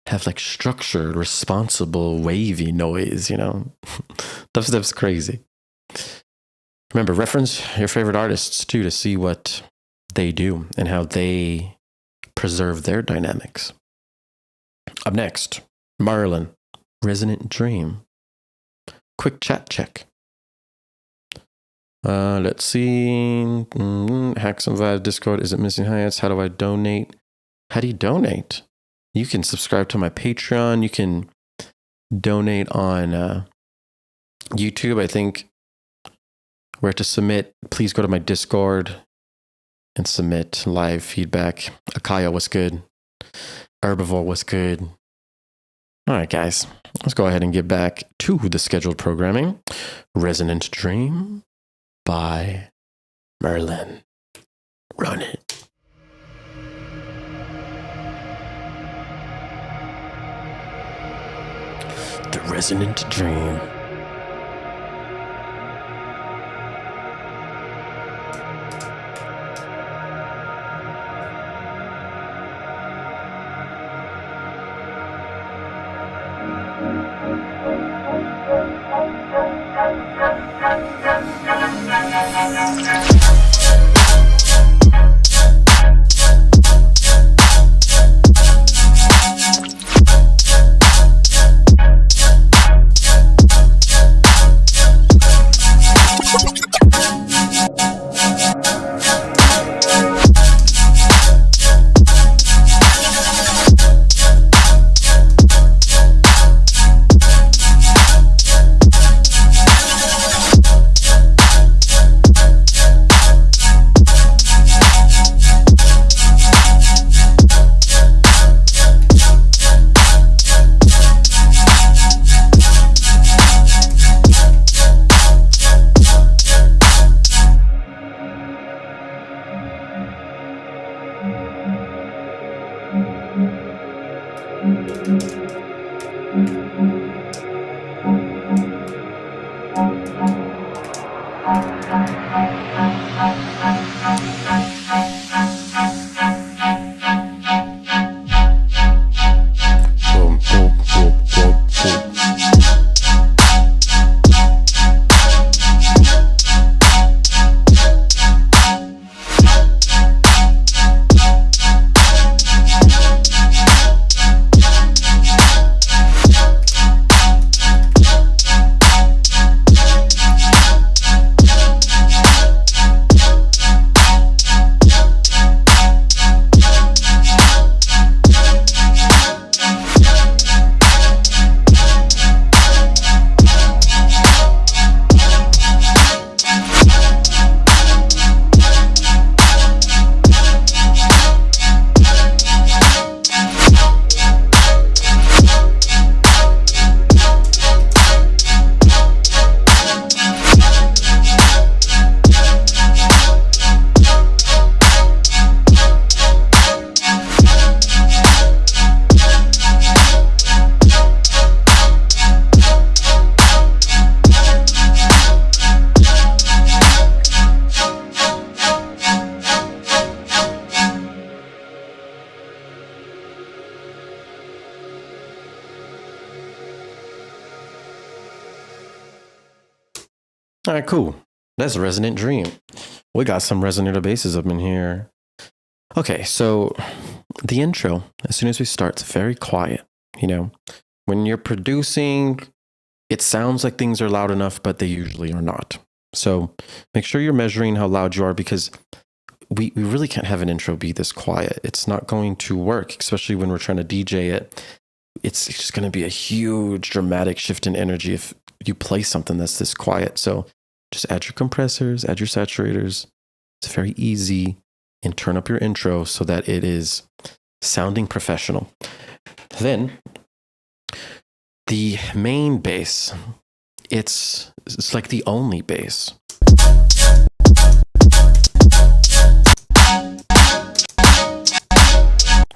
have like structured, responsible, wavy noise, you know? Dubstep's crazy. Remember, reference your favorite artists too to see what they do and how they preserve their dynamics. Up next, Marlon, Resonant Dream. Quick chat check. Let's see. Hacks and Vibes Discord. Is it missing hi-hats? How do I donate? How do you donate? You can subscribe to my Patreon. You can donate on YouTube. I think where to submit, please go to my Discord and submit live feedback. Akaya, what's good? Herbivore, what's good? All right, guys, let's go ahead and get back to the scheduled programming. Resonant Dream by Merlin. Run it. The Resonant Dream. All right, cool. That's Resonant Dream. We got some resonator basses up in here. Okay, so the intro, as soon as we start, it's very quiet. You know, when you're producing, it sounds like things are loud enough, but they usually are not. So make sure you're measuring how loud you are, because we really can't have an intro be this quiet. It's not going to work, especially when we're trying to DJ it. It's just going to be a huge dramatic shift in energy if you play something that's this quiet. So just add your compressors, add your saturators. It's very easy, and turn up your intro so that it is sounding professional. Then the main bass, it's like the only bass.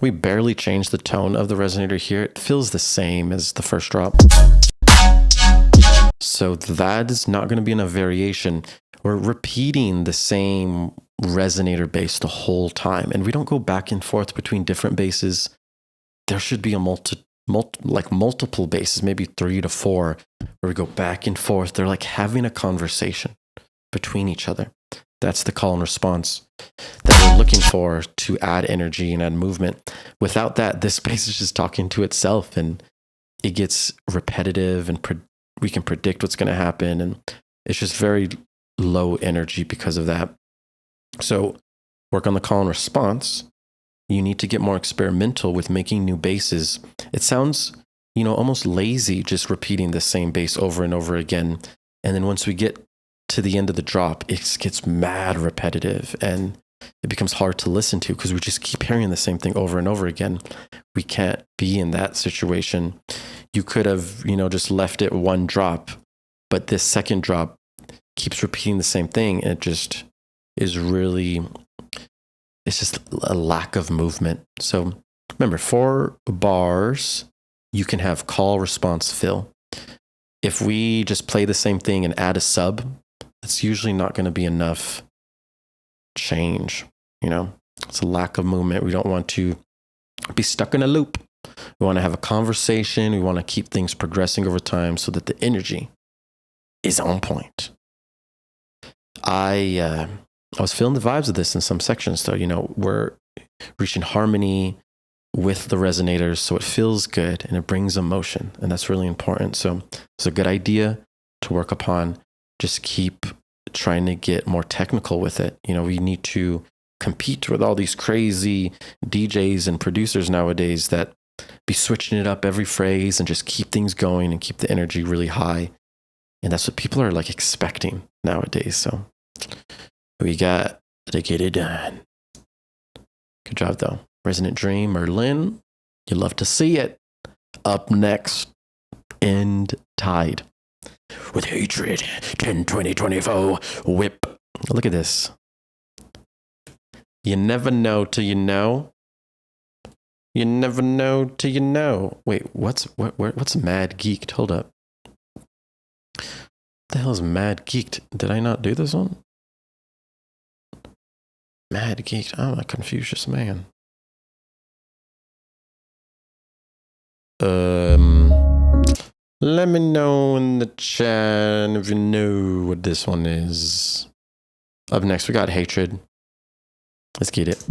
We barely changed the tone of the resonator here. It feels the same as the first drop. So that is not going to be enough variation. We're repeating the same resonator bass the whole time, and we don't go back and forth between different basses. There should be a multiple basses, maybe 3 to 4, where we go back and forth. They're like having a conversation between each other. That's the call and response that we're looking for to add energy and add movement. Without that, this bass is just talking to itself, and it gets repetitive, and we can predict what's going to happen, and it's just very low energy because of that. So work on the call and response. You need to get more experimental with making new basses. It sounds, almost lazy just repeating the same bass over and over again. And then once we get to the end of the drop, it gets mad repetitive, and it becomes hard to listen to because we just keep hearing the same thing over and over again. We can't be in that situation. You could have, just left it one drop, but this second drop keeps repeating the same thing. And it just is really, it's just a lack of movement. So remember, 4 bars, you can have call, response, fill. If we just play the same thing and add a sub, it's usually not going to be enough change. It's a lack of movement. We don't want to be stuck in a loop. We want to have a conversation. We want to keep things progressing over time so that the energy is on point. I was feeling the vibes of this in some sections, though. We're reaching harmony with the resonators, so it feels good and it brings emotion, and that's really important. So it's a good idea to work upon. Just keep trying to get more technical with it. We need to compete with all these crazy DJs and producers nowadays that be switching it up every phrase and just keep things going and keep the energy really high. And that's what people are expecting nowadays. So we got to get it done. Good job though. Resonant Dream, Merlin. You love to see it. Up next, End Tide with Hatred 10-20-24 WIP. Look at this. You never know till you know. You never know till you know. Wait, what's Mad Geeked? Hold up. What the hell is Mad Geeked? Did I not do this one? Mad Geeked. I'm a Confucius man. Let me know in the chat if you know what this one is. Up next, we got Hatred. Let's get it.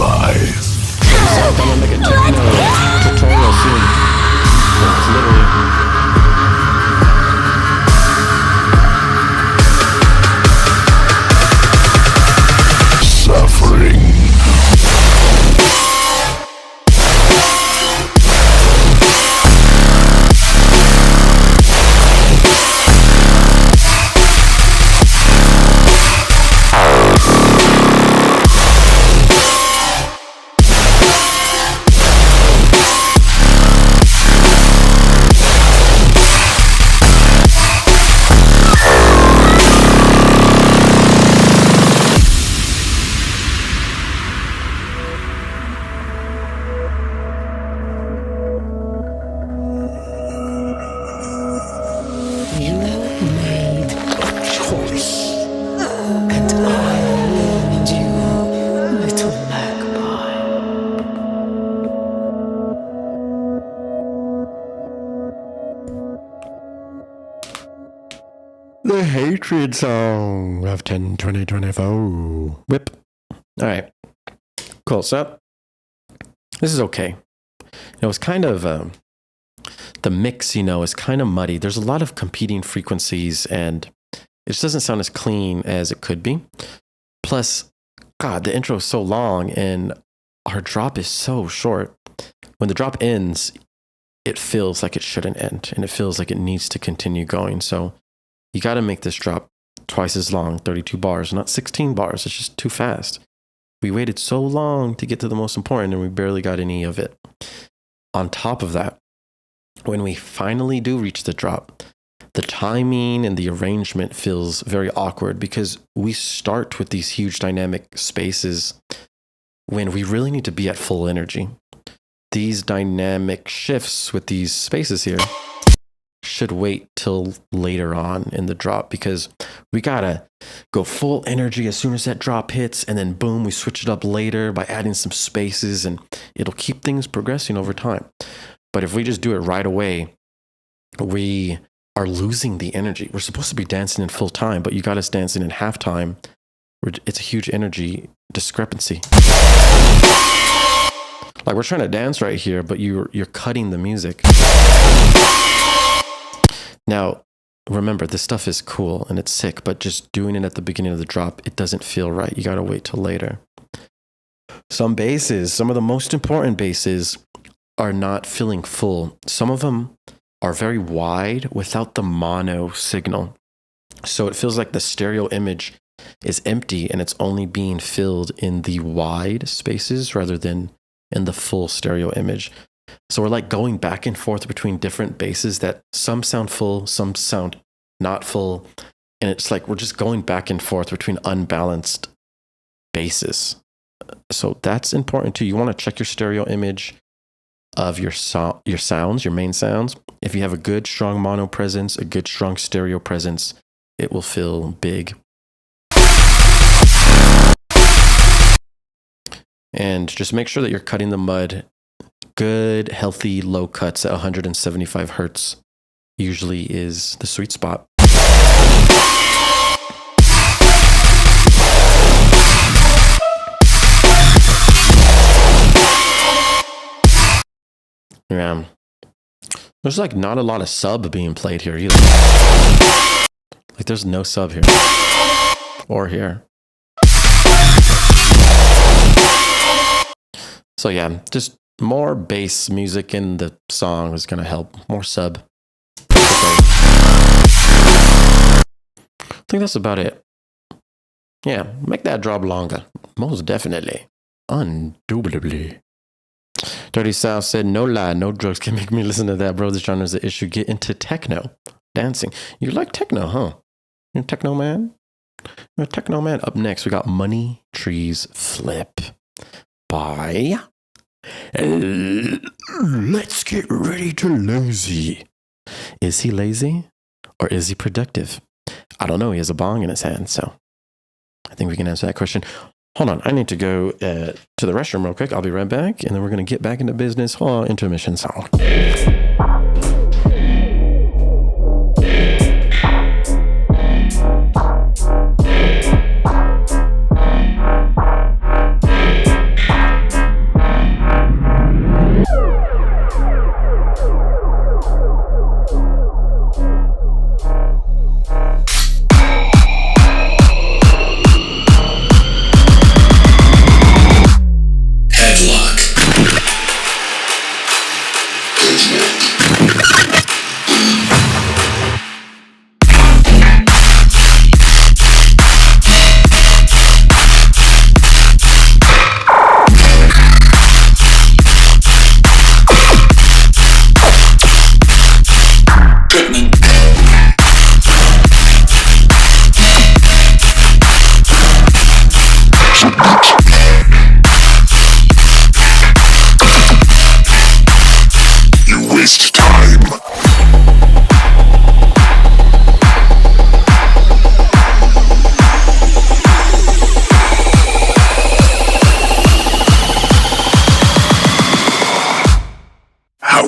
survive. So I'm gonna make a techno tutorial soon. It's literally. Suffering. You made a choice, and I warned you, little magpie. The hatred song of 10/20/24. WIP. All right. Cool. So this is okay. It's kind of the mix, is kind of muddy. There's a lot of competing frequencies and it just doesn't sound as clean as it could be. Plus, God, the intro is so long and our drop is so short. When the drop ends, it feels like it shouldn't end and it feels like it needs to continue going. So you got to make this drop twice as long, 32 bars, not 16 bars. It's just too fast. We waited so long to get to the most important and we barely got any of it. On top of that, when we finally do reach the drop, the timing and the arrangement feels very awkward because we start with these huge dynamic spaces when we really need to be at full energy. These dynamic shifts with these spaces here should wait till later on in the drop because we gotta go full energy as soon as that drop hits and then boom, we switch it up later by adding some spaces and it'll keep things progressing over time. But if we just do it right away, we are losing the energy. We're supposed to be dancing in full time, but you got us dancing in half time. It's a huge energy discrepancy. Like we're trying to dance right here, but you're cutting the music. Now, remember, this stuff is cool and it's sick, but just doing it at the beginning of the drop, it doesn't feel right. You got to wait till later. Some basses, some of the most important basses are not feeling full. Some of them are very wide without the mono signal. So it feels like the stereo image is empty and it's only being filled in the wide spaces rather than in the full stereo image. So we're like going back and forth between different basses that some sound full, some sound not full. And it's like we're just going back and forth between unbalanced basses. So that's important too. You want to check your stereo image of your sounds, your main sounds. If you have a good, strong mono presence, a good, strong stereo presence, it will feel big. And just make sure that you're cutting the mud. Good, healthy, low cuts at 175 hertz usually is the sweet spot. Yeah. There's like not a lot of sub being played here either. Like there's no sub here. Or here. So yeah, just more bass music in the song is going to help. More sub. I think that's about it. Yeah, make that drop longer. Most definitely. Undoubtedly. Dirty South said, no lie, no drugs can make me listen to that, bro. This genre is an issue. Get into techno. Dancing. You like techno, huh? You're a techno man? You're a techno man. Up next, we got Money Trees Flip by Let's Get Ready to Lazy. Is he lazy or is he productive? I don't know. He has a bong in his hand, so I think we can answer that question. Hold on. I need to go to the restroom real quick. I'll be right back, and then we're going to get back into business. Hold on. Intermission song.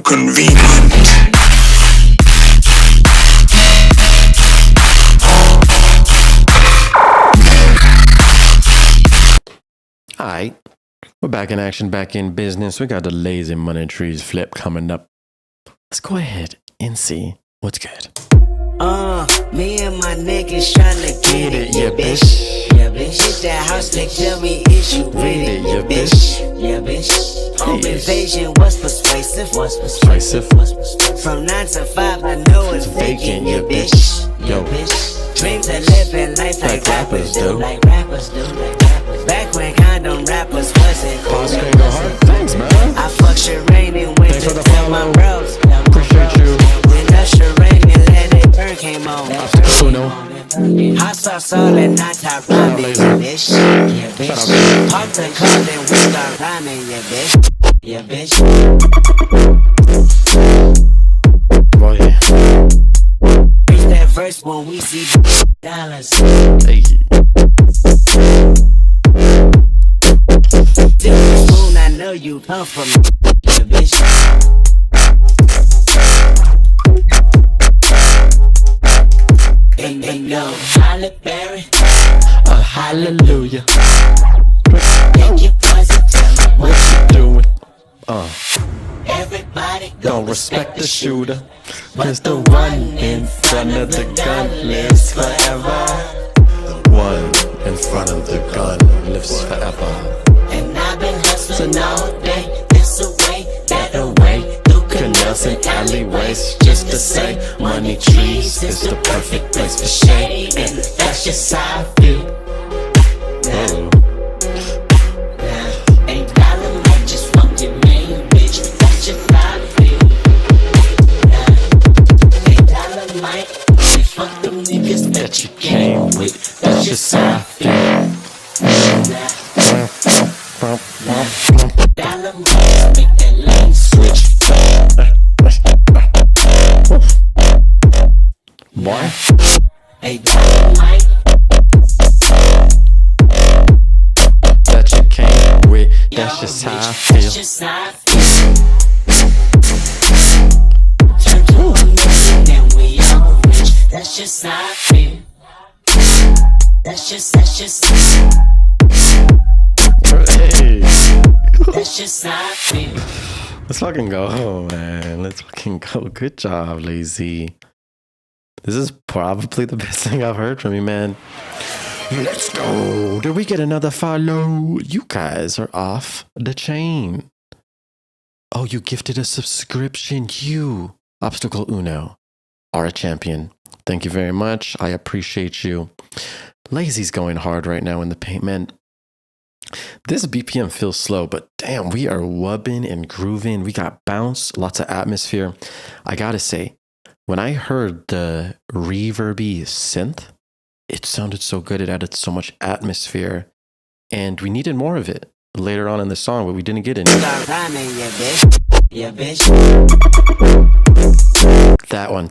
convenient. Alright, we're back in action, back in business. We got the lazy money trees flip coming up. Let's go ahead and see what's good. Me and my niggas tryna get it, yeah, bitch. Yeah, bitch. Hit that house, they tell me is you with it, yeah, bitch. Yeah, bitch. Home invasion was persuasive. From 9 to 5, I know it's vacant, yeah, bitch. Yeah, bitch. Dreams of living life like rappers do. Back when condom rappers wasn't cool. Thanks, man. I fuck Shireen and went to tell my bros. Appreciate you. When the Shireen and Let It Burn came on. Uno. Hot sauce all and not top rhyming, yeah, bitch. Yeah, bitch. Park the car and we start rhyming, yeah, bitch. Yeah, bitch. Boy. Reach that verse when we see dollars. Hey. Silver spoon, I know you come from, yeah, bitch. Hey, yo, Halle Berry, Hallelujah. take your boys and tell me what You doing? everybody Don't respect the shooter. Cause the one in front of the gun lives forever. The one in front of the gun lives forever. And I've been hustling all day, this away, that away, through canals and alleyways, just to say, money trees is the perfect place for shade, and that's just how I feel. Oh. Ain't dollar might just fuck your main bitch, that's just how I feel. Ain't dollar might just fuck them niggas that you came with, that's just how I feel. Dollar might make that lane switch. Boy. Hey, dollar might That you came with. That's just how I feel. that's just how I feel. Turn to a million and we all rich, that's just how I feel. That's just Hey. That's just how I feel. Let's fucking go, man. Let's fucking go. Good job, Lazy. This is probably the best thing I've heard from you, man. Let's go. Did we get another follow? You guys are off the chain. Oh, you gifted a subscription. You, Obstacle Uno, are a champion. Thank you very much. I appreciate you. Lazy's going hard right now in the paint, man. This BPM feels slow, but damn, we are wubbing and grooving. We got bounce, lots of atmosphere. I gotta say, when I heard the reverby synth, it sounded so good. It added so much atmosphere, and we needed more of it later on in the song, but we didn't get any. Start rhyming, yeah, bitch. Yeah, bitch. That one,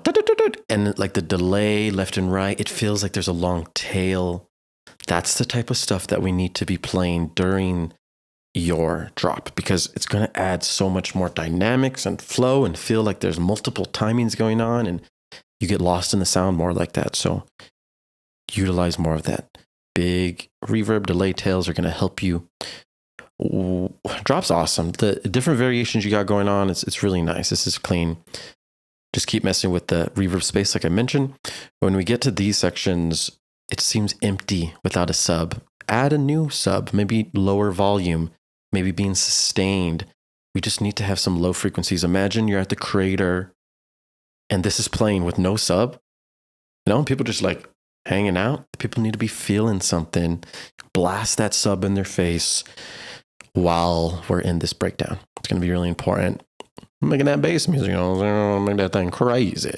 and like the delay left and right, it feels like there's a long tail. That's the type of stuff that we need to be playing during your drop, because it's going to add so much more dynamics and flow and feel like there's multiple timings going on, and you get lost in the sound more like that. So utilize more of that. Big reverb delay tails are going to help you. Ooh, drop's awesome. The different variations you got going on, it's really nice. This is clean. Just keep messing with the reverb space like I mentioned. When we get to these sections, it seems empty without a sub. Add a new sub, maybe lower volume, maybe being sustained. We just need to have some low frequencies. Imagine you're at the crater and this is playing with no sub. You know, people just like hanging out. People need to be feeling something. Blast that sub in their face while we're in this breakdown. It's going to be really important. Making that bass music, make that thing crazy.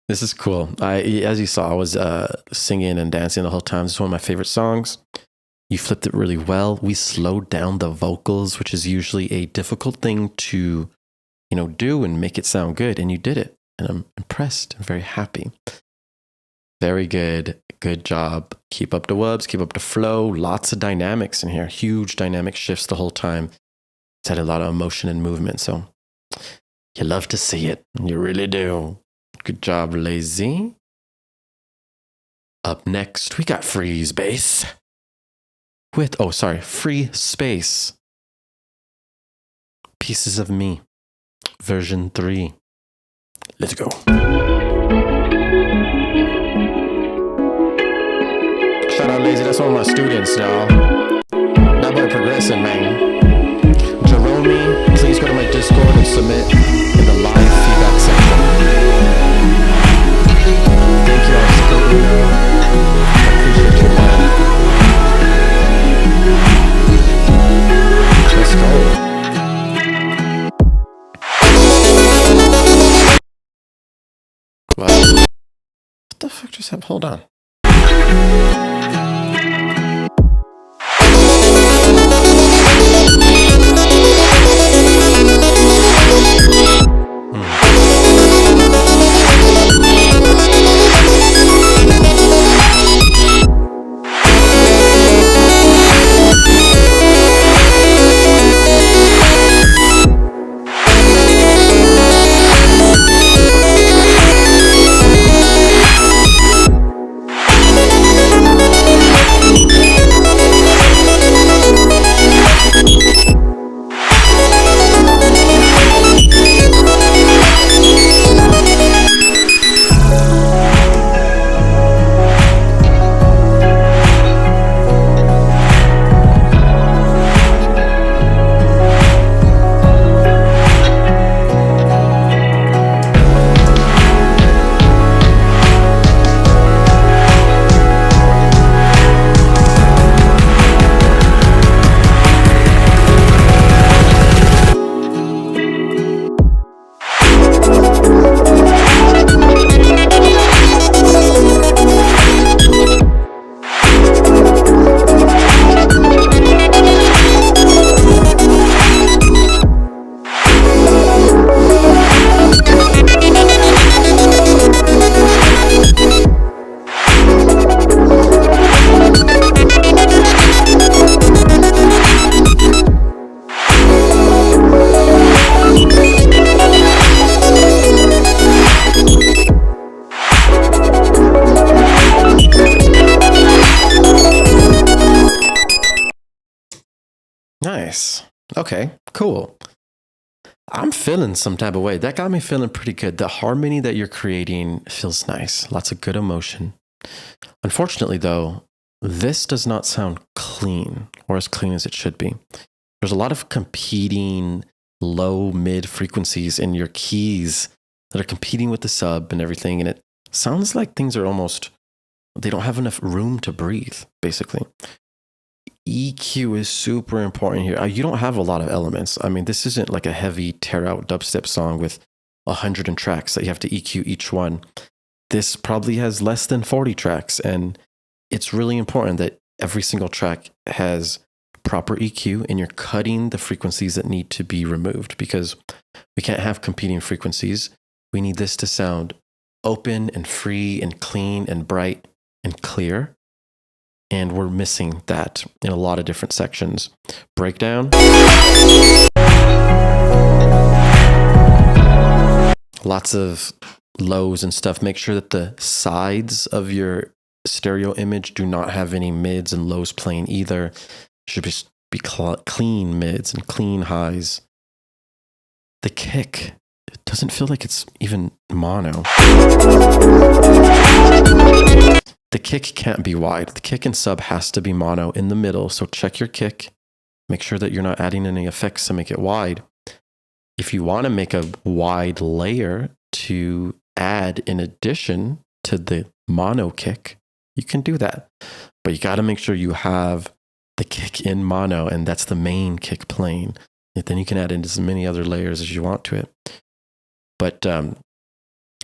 This is cool. As you saw, I was singing and dancing the whole time. This is one of my favorite songs. You flipped it really well. We slowed down the vocals, which is usually a difficult thing to, do and make it sound good. And you did it. And I'm impressed and very happy. Very good. Good job. Keep up the wubs. Keep up the flow. Lots of dynamics in here. Huge dynamic shifts the whole time. It's had a lot of emotion and movement. So you love to see it. You really do. Good job, Lazy. Up next, we got Freeze Bass with, Free Space. Pieces of Me, version 3. Let's go. Shout out Lazy, that's one of my students, y'all. That boy progressing, man. Jerome, please go to my Discord and submit in the live feedback section. Thank you, Oscar. I appreciate you, man. Let's go. Wow. What the fuck just happened? Hold on. Nice. Okay, cool. I'm feeling some type of way. That got me feeling pretty good. The harmony that you're creating feels nice. Lots of good emotion. Unfortunately, though, this does not sound clean or as clean as it should be. There's a lot of competing low, mid frequencies in your keys that are competing with the sub and everything. And it sounds like things are almost, they don't have enough room to breathe, basically. EQ is super important here. You don't have a lot of elements. I mean, this isn't like a heavy tear out dubstep song with 100 tracks that you have to EQ each one. This probably has less than 40 tracks, and it's really important that every single track has proper EQ and you're cutting the frequencies that need to be removed, because we can't have competing frequencies. We need this to sound open and free and clean and bright and clear. And we're missing that in a lot of different sections. Breakdown. Lots of lows and stuff. Make sure that the sides of your stereo image do not have any mids and lows playing either. Should just be clean mids and clean highs. The kick, it doesn't feel like it's even mono. The kick can't be wide. The kick and sub has to be mono in the middle. So check your kick. Make sure that you're not adding any effects to make it wide. If you want to make a wide layer to add in addition to the mono kick, you can do that. But you got to make sure you have the kick in mono, and that's the main kick playing. And then you can add in as many other layers as you want to it. But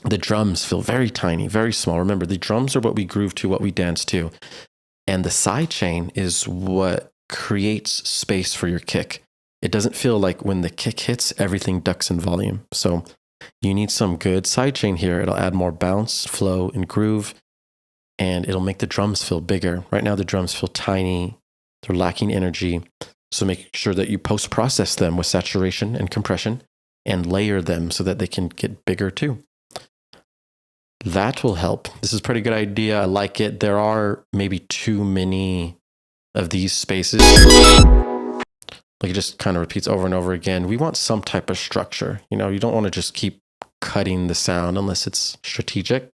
the drums feel very tiny, very small. Remember, the drums are what we groove to, what we dance to. And the sidechain is what creates space for your kick. It doesn't feel like when the kick hits, everything ducks in volume. So you need some good sidechain here. It'll add more bounce, flow, and groove, and it'll make the drums feel bigger. Right now, the drums feel tiny. They're lacking energy. So make sure that you post-process them with saturation and compression and layer them so that they can get bigger too. That will help. This is a pretty good idea. I like it. There are maybe too many of these spaces. Like it just kind of repeats over and over again. We want some type of structure. You know, you don't want to just keep cutting the sound unless it's strategic.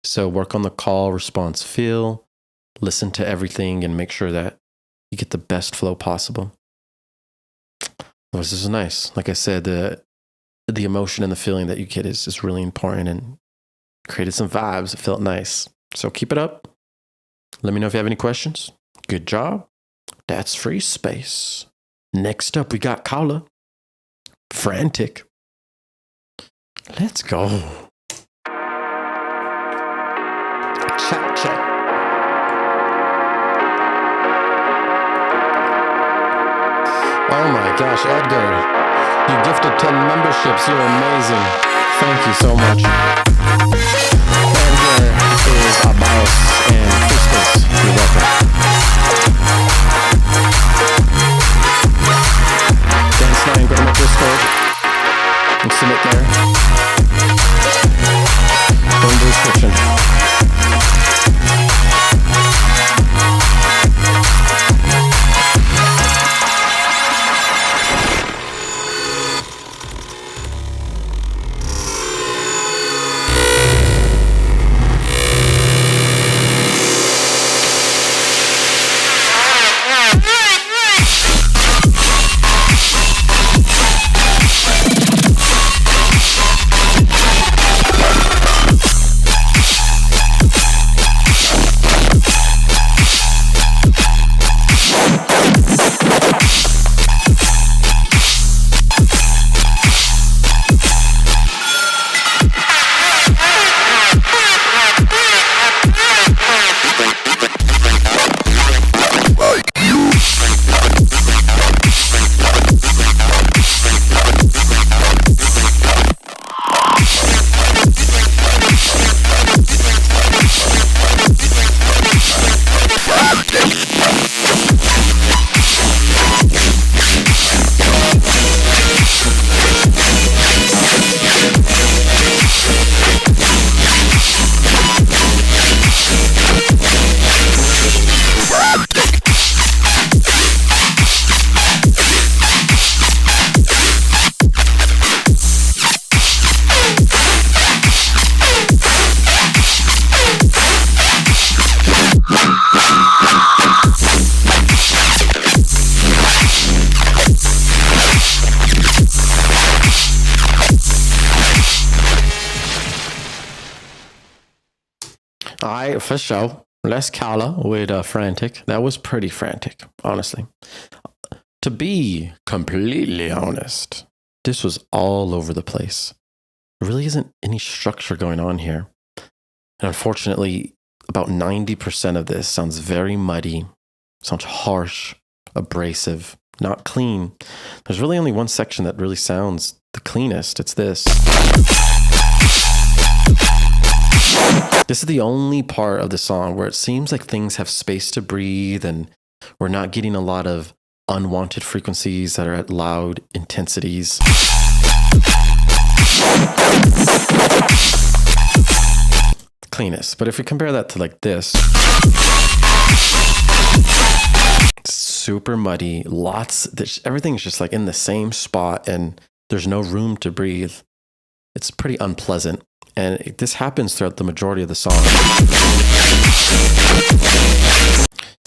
So work on the call, response, feel, listen to everything and make sure that you get the best flow possible. This is nice. Like I said, the emotion and the feeling that you get is really important and created some vibes. It felt nice. So keep it up. Let me know if you have any questions. Good job. That's free space. Next up, we got Kaula. Frantic. Let's go. Check, check. Oh my gosh, Edgar. You gifted 10 memberships. You're amazing. Thank you so much. And here is our boss and free space. You're welcome. Dance 9, go to my Discord and submit there. Go in the description. For sure. Less Kaula with Frantic. That was pretty frantic, honestly. To be completely honest, this was all over the place. There really isn't any structure going on here. And unfortunately, about 90% of this sounds very muddy, sounds harsh, abrasive, not clean. There's really only one section that really sounds the cleanest. It's this. This is the only part of the song where it seems like things have space to breathe and we're not getting a lot of unwanted frequencies that are at loud intensities. Cleanest. But if we compare that to like this, it's super muddy, everything's just like in the same spot and there's no room to breathe. It's pretty unpleasant. And this happens throughout the majority of the song.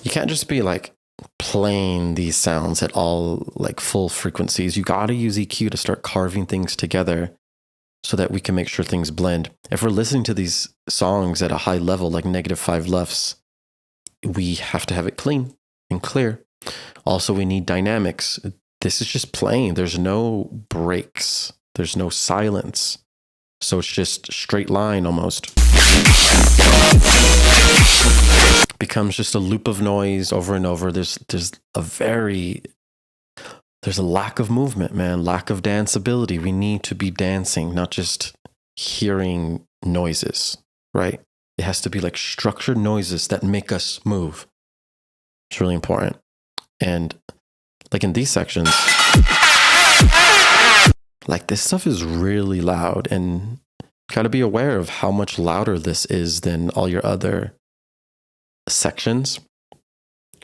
You can't just be like playing these sounds at all like full frequencies. You got to use EQ to start carving things together so that we can make sure things blend. If we're listening to these songs at a high level, like -5 LUFS, we have to have it clean and clear. Also, we need dynamics. This is just playing. There's no breaks. There's no silence. So it's just straight line almost. Becomes just a loop of noise over and over. There's a lack of movement, man, lack of danceability. We need to be dancing, not just hearing noises, right? It has to be like structured noises that make us move. It's really important. And like in these sections, like this stuff is really loud, and got to be aware of how much louder this is than all your other sections.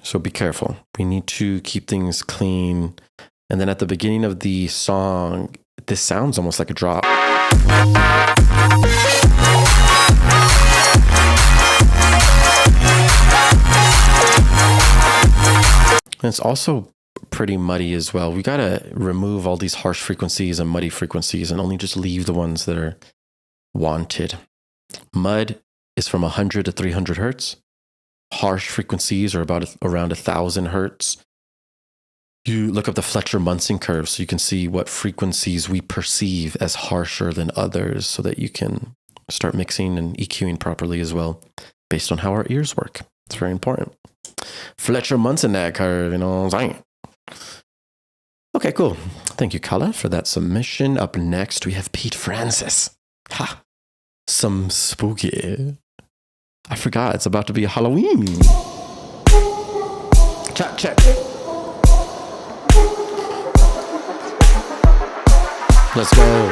So be careful. We need to keep things clean. And then at the beginning of the song, this sounds almost like a drop. And it's also pretty muddy as well. We got to remove all these harsh frequencies and muddy frequencies and only just leave the ones that are wanted. Mud is from 100 to 300 hertz. Harsh frequencies are about around 1,000 hertz. You look up the Fletcher-Munson curve so you can see what frequencies we perceive as harsher than others so that you can start mixing and EQing properly as well based on how our ears work. It's very important. Fletcher-Munson that curve, you know what I'm saying? Okay, cool. Thank you, Kala, for that submission. Up next, we have Pete Francis. Ha! Some spooky. I forgot, it's about to be Halloween. Check, check. Let's go.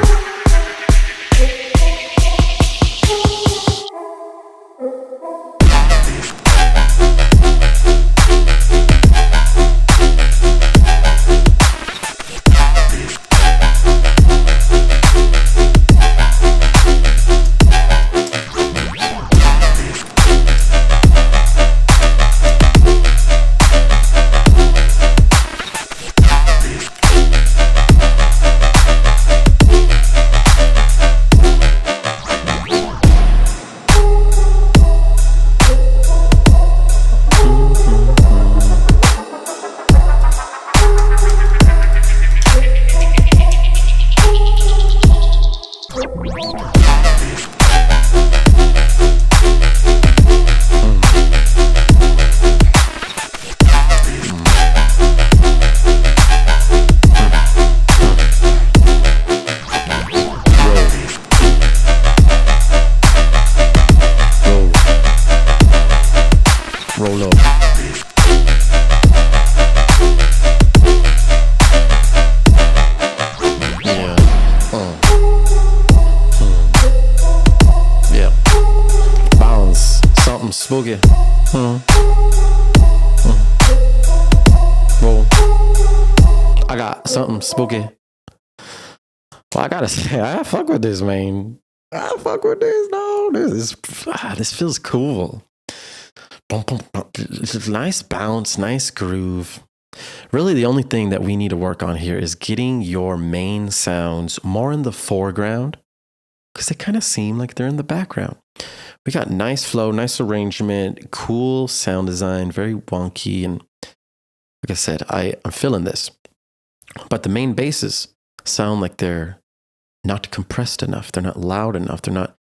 Roll up. Yeah. Yeah. Bounce. Something spooky. Roll. I got something spooky. Well, I gotta say, I fuck with this, man. I fuck with this. No, this feels cool. Nice bounce, nice groove. Really, the only thing that we need to work on here is getting your main sounds more in the foreground because they kind of seem like they're in the background. We got nice flow, nice arrangement, cool sound design, very wonky. And like I said, I'm feeling this. But the main basses sound like they're not compressed enough. They're not loud enough. They're not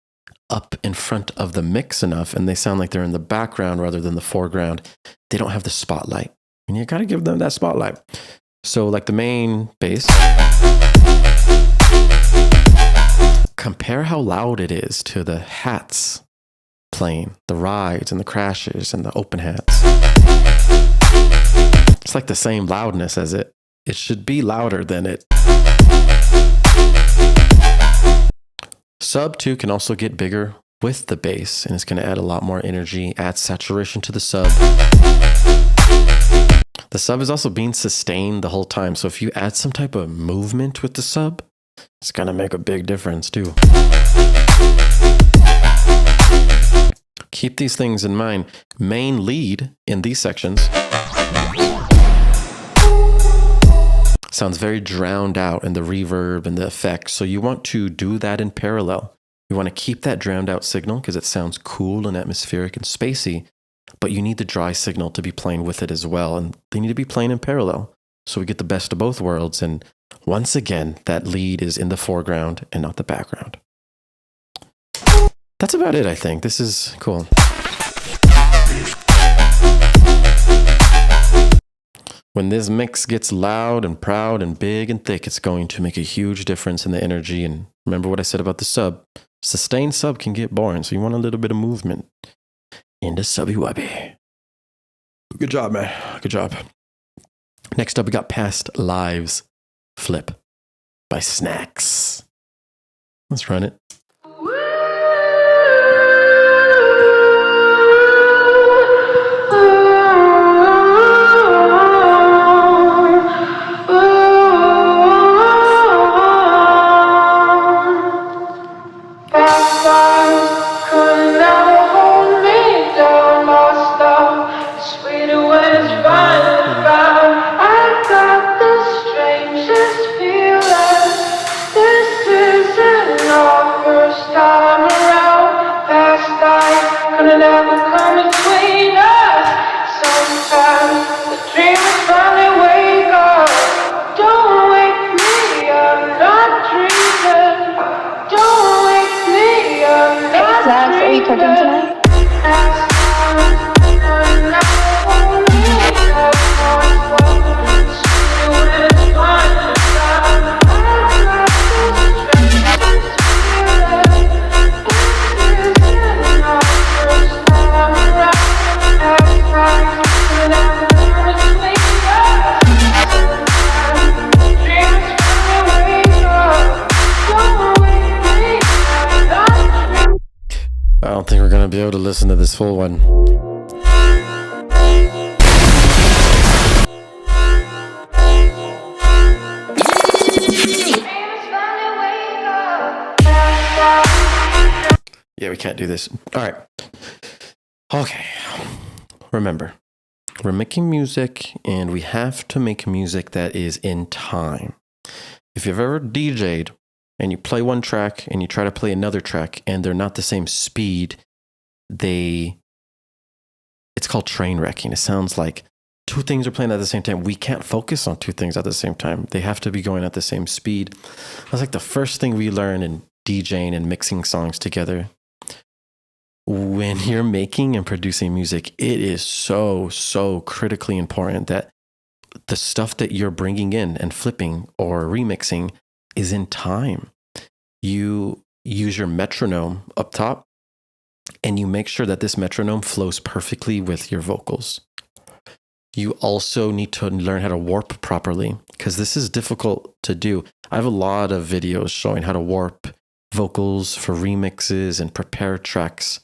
up in front of the mix enough, and they sound like they're in the background rather than the foreground. They don't have the spotlight, and you gotta give them that spotlight. So like the main bass, compare how loud it is to the hats playing, the rides and the crashes and the open hats. It's like the same loudness as it. It should be louder than it. Sub 2 can also get bigger with the bass, and it's going to add a lot more energy, add saturation to the sub. The sub is also being sustained the whole time, so if you add some type of movement with the sub, it's going to make a big difference too. Keep these things in mind. Main lead in these sections sounds very drowned out in the reverb and the effects. So you want to do that in parallel. You want to keep that drowned out signal because it sounds cool and atmospheric and spacey, but you need the dry signal to be playing with it as well. And they need to be playing in parallel so we get the best of both worlds. And once again, that lead is in the foreground and not the background. That's about it, I think. This is cool. When this mix gets loud and proud and big and thick, it's going to make a huge difference in the energy. And remember what I said about the sub. Sustained sub can get boring, so you want a little bit of movement in the subby wubby. Good job, man. Good job. Next up, we got Past Lives Flip by Snacks. Let's run it. Snacks, are you cooking tonight? I don't think we're going to be able to listen to this full one. Yeah, we can't do this. All right. Okay. Remember, we're making music and we have to make music that is in time. If you've ever DJ'd and you play one track and you try to play another track and they're not the same speed, it's called train wrecking. It sounds like two things are playing at the same time. We can't focus on two things at the same time. They have to be going at the same speed. That's like the first thing we learn in DJing and mixing songs together. When you're making and producing music, it is so critically important that the stuff that you're bringing in and flipping or remixing is in time. You use your metronome up top and you make sure that this metronome flows perfectly with your vocals. You also need to learn how to warp properly because this is difficult to do. I have a lot of videos showing how to warp vocals for remixes and prepare tracks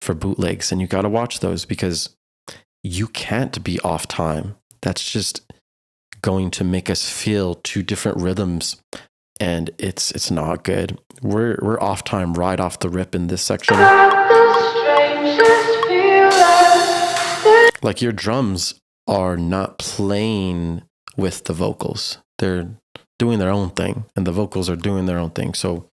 for bootlegs, and you got to watch those because you can't be off time. That's just going to make us feel two different rhythms, and it's not good. We're off time right off the rip in this section. Like your drums are not playing with the vocals. They're doing their own thing, and the vocals are doing their own thing. So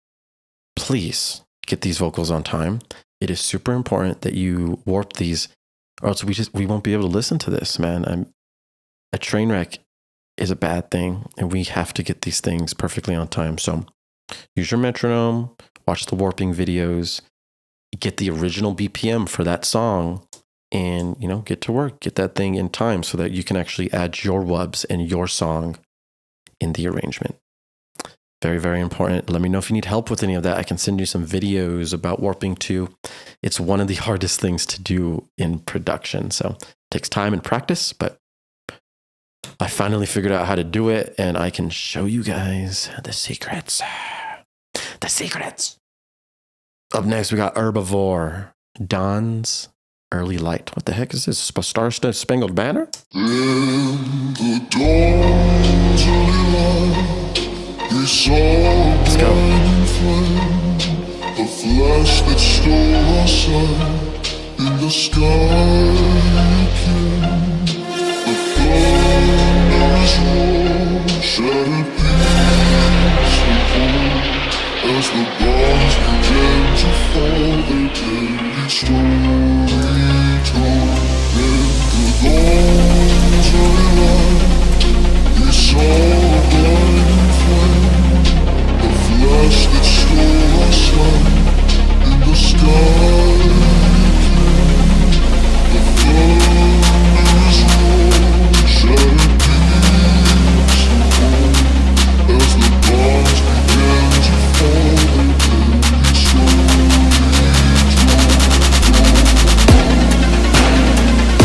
please get these vocals on time. It is super important that you warp these, or else we won't be able to listen to this, man. A train wreck is a bad thing, and we have to get these things perfectly on time. So use your metronome, watch the warping videos, get the original BPM for that song, and get to work. Get that thing in time so that you can actually add your wubs and your song in the arrangement. Very, very important. Let me know if you need help with any of that. I can send you some videos about warping too. It's one of the hardest things to do in production. So it takes time and practice, but I finally figured out how to do it, and I can show you guys the secrets. The secrets. Up next, we got Herbivore, Dawn's Early Light. What the heck is this? Star Spangled Banner? In the dawn's early light, we saw Let's go. a flash that stole our sight. In the sky came the thunderous roar, shattered peace and hope. As the bombs began to fall, they came each story told. In the dawn's early light, we saw a blinding flame, a flash that stole our sight. In the sky came the thunderous roar, shattered peace and hope. As the bombs began to fall, they came each story told.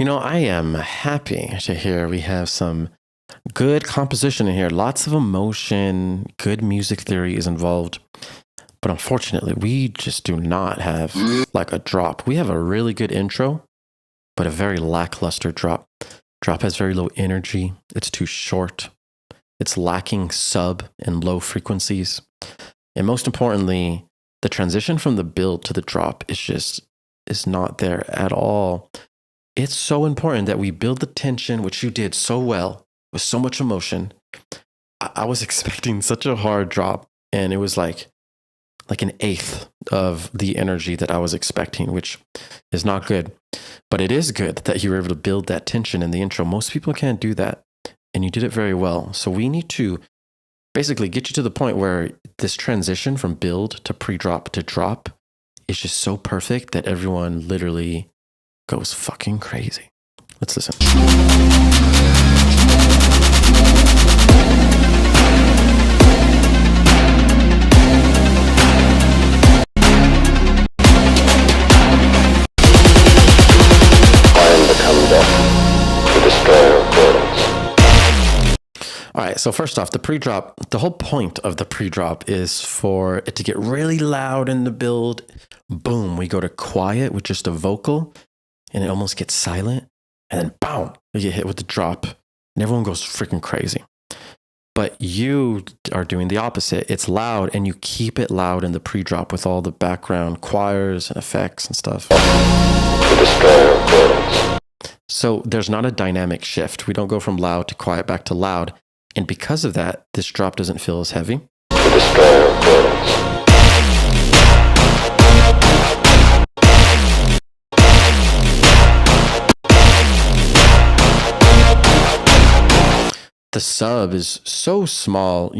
I am happy to hear we have some good composition in here. Lots of emotion, good music theory is involved. But unfortunately, we just do not have like a drop. We have a really good intro, but a very lackluster drop. Drop has very low energy. It's too short. It's lacking sub and low frequencies. And most importantly, the transition from the build to the drop is not there at all. It's so important that we build the tension, which you did so well, with so much emotion. I was expecting such a hard drop, and it was like an eighth of the energy that I was expecting, which is not good. But it is good that you were able to build that tension in the intro. Most people can't do that, and you did it very well. So we need to basically get you to the point where this transition from build to pre-drop to drop is just so perfect that everyone literally goes fucking crazy. Let's listen. All right, so first off, the pre-drop, the whole point of the pre-drop is for it to get really loud in the build. Boom, we go to quiet with just a vocal, and it almost gets silent. And then, boom, we get hit with the drop, and everyone goes freaking crazy. But you are doing the opposite. It's loud, and you keep it loud in the pre-drop with all the background choirs and effects and stuff. So there's not a dynamic shift. We don't go from loud to quiet back to loud. And because of that, this drop doesn't feel as heavy. The sub is so small.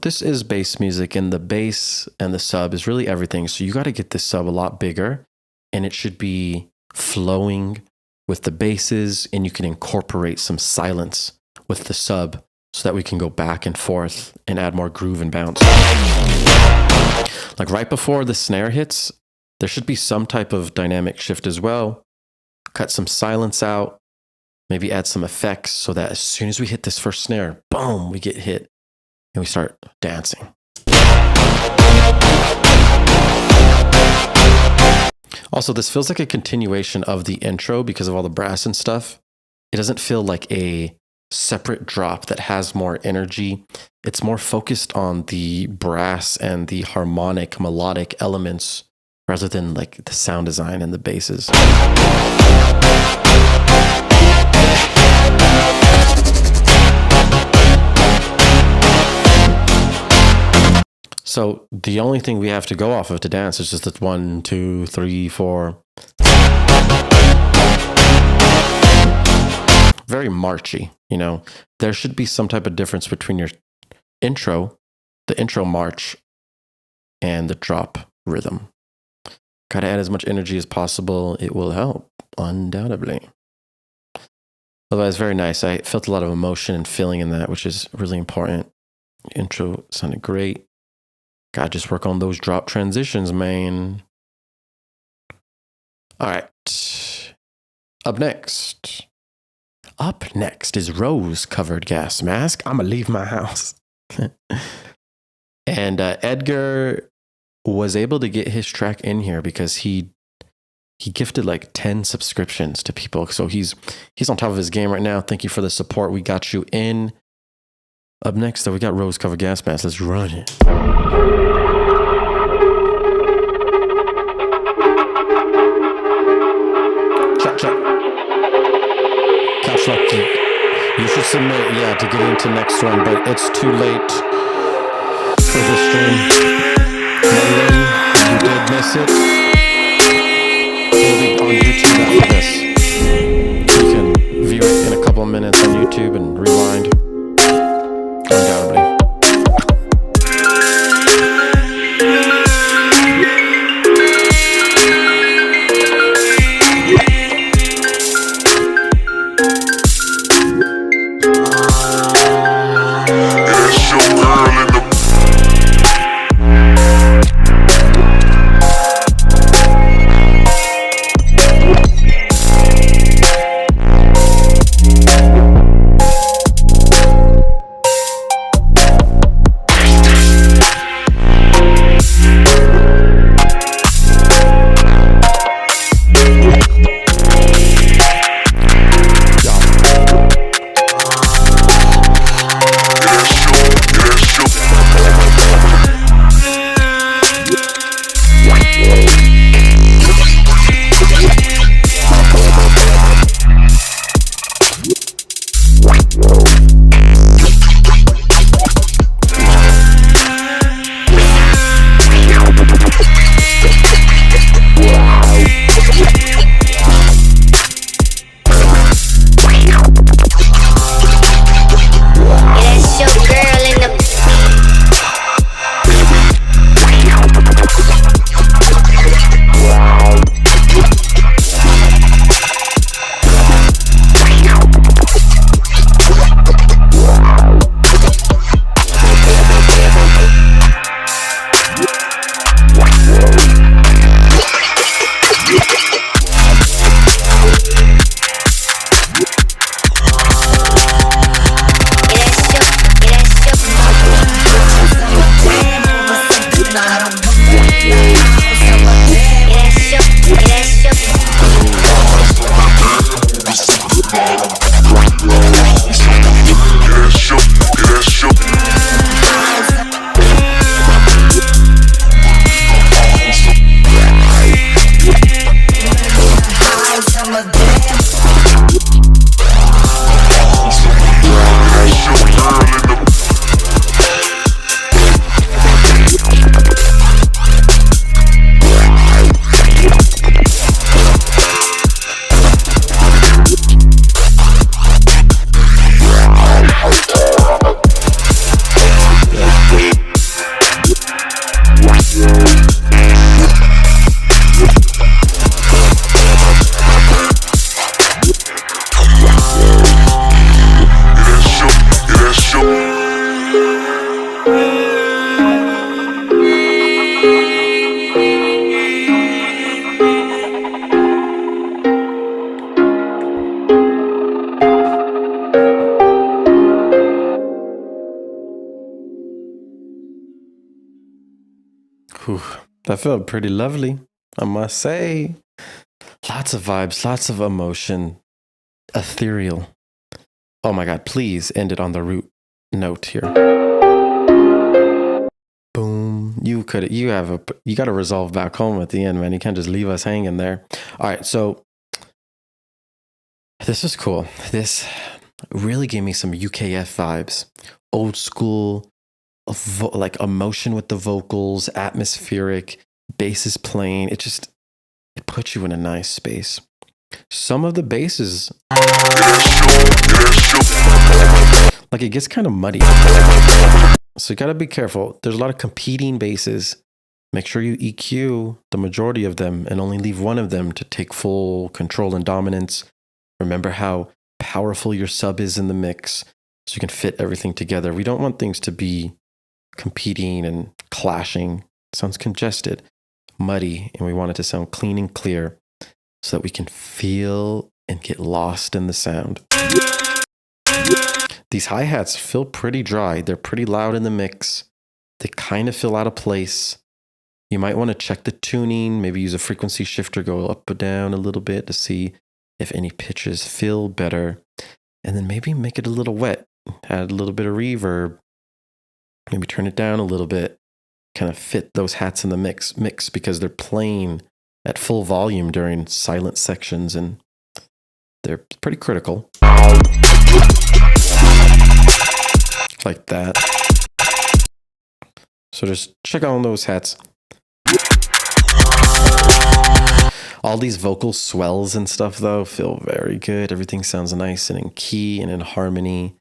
This is bass music, and the bass and the sub is really everything. So you got to get this sub a lot bigger, and it should be flowing with the basses, and you can incorporate some silence with the sub so that we can go back and forth and add more groove and bounce. Like right before the snare hits, there should be some type of dynamic shift as well. Cut some silence out, maybe add some effects so that as soon as we hit this first snare, boom, we get hit and we start dancing. Also, this feels like a continuation of the intro because of all the brass and stuff. It doesn't feel like a separate drop that has more energy. It's more focused on the brass and the harmonic, melodic elements rather than like the sound design and the basses. So the only thing we have to go off of to dance is just that 1, 2, 3, 4. Very marchy, There should be some type of difference between your intro, the intro march, and the drop rhythm. Gotta add as much energy as possible. It will help, undoubtedly. Otherwise, very nice. I felt a lot of emotion and feeling in that, which is really important. Intro sounded great. Gotta just work on those drop transitions, man. All right. Up next is rose-covered gas mask. I'm gonna leave my house. And Edgar was able to get his track in here because he gifted like 10 subscriptions to people. So he's on top of his game right now. Thank you for the support. We got you in. Up next, though, we got rose-covered gas mask. Let's run it. Check. Caps lock. You should submit, to get into next one, but it's too late for this stream. Monday, you did miss it. It'll be on YouTube after this. You can view it in a couple of minutes on YouTube and rewind. Undoubtedly. That felt pretty lovely, I must say. Lots of vibes, lots of emotion, ethereal. Oh my God, please end it on the root note here. Boom. You got to resolve back home at the end, man. You can't just leave us hanging there. All right, so this is cool. This really gave me some UKF vibes. Old school, like emotion with the vocals, atmospheric, bass is playing. It puts you in a nice space. Some of the basses, like it gets kind of muddy. So you got to be careful. There's a lot of competing basses. Make sure you EQ the majority of them and only leave one of them to take full control and dominance. Remember how powerful your sub is in the mix so you can fit everything together. We don't want things to be competing and clashing. It sounds congested, muddy, and we want it to sound clean and clear so that we can feel and get lost in the sound. These hi-hats feel pretty dry. They're pretty loud in the mix. They kind of feel out of place. You might want to check the tuning, maybe use a frequency shifter, go up or down a little bit to see if any pitches feel better. And then maybe make it a little wet. Add a little bit of reverb. Maybe turn it down a little bit. Kind of fit those hats in the mix because they're playing at full volume during silent sections and they're pretty critical. Like that. So just check on those hats. All these vocal swells and stuff, though, feel very good. Everything sounds nice and in key and in harmony.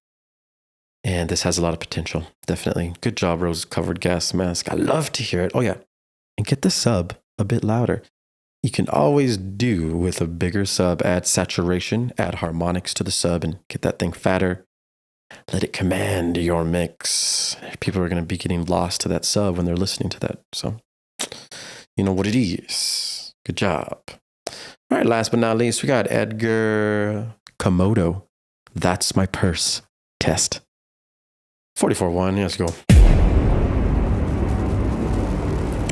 And this has a lot of potential, definitely. Good job, rose-covered gas mask. I love to hear it. Oh, yeah. And get the sub a bit louder. You can always do with a bigger sub, add saturation, add harmonics to the sub, and get that thing fatter. Let it command your mix. People are going to be getting lost to that sub when they're listening to that. So, you know what it is. Good job. All right, last but not least, we got Edgar Komodo. That's my purse. Test. 44.1, let's go.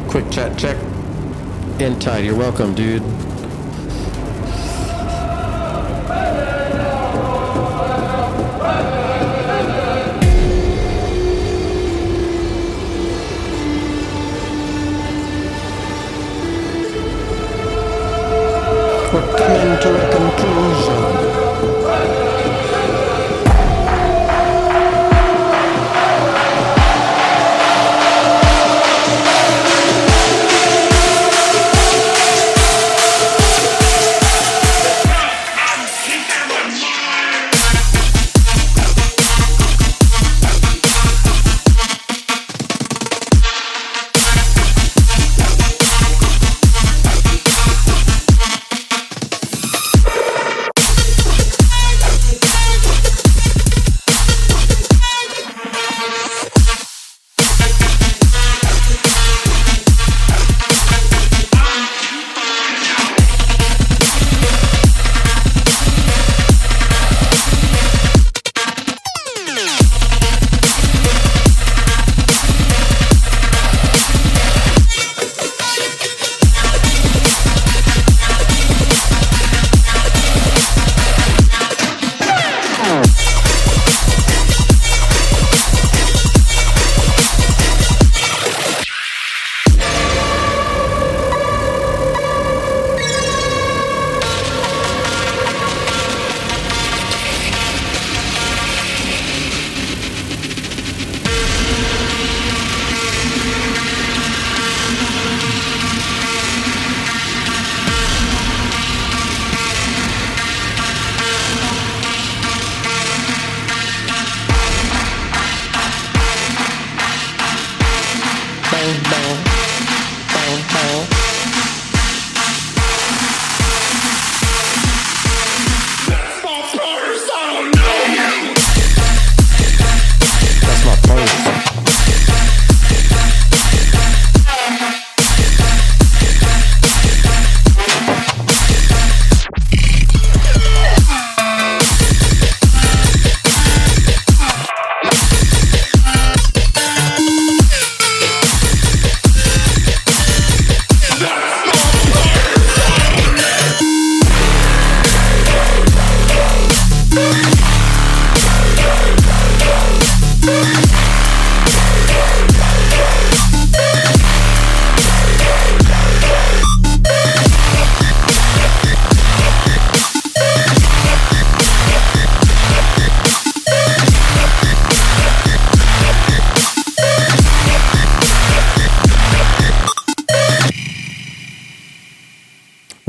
Quick chat check. In tight, you're welcome, dude. We're coming to a conclusion.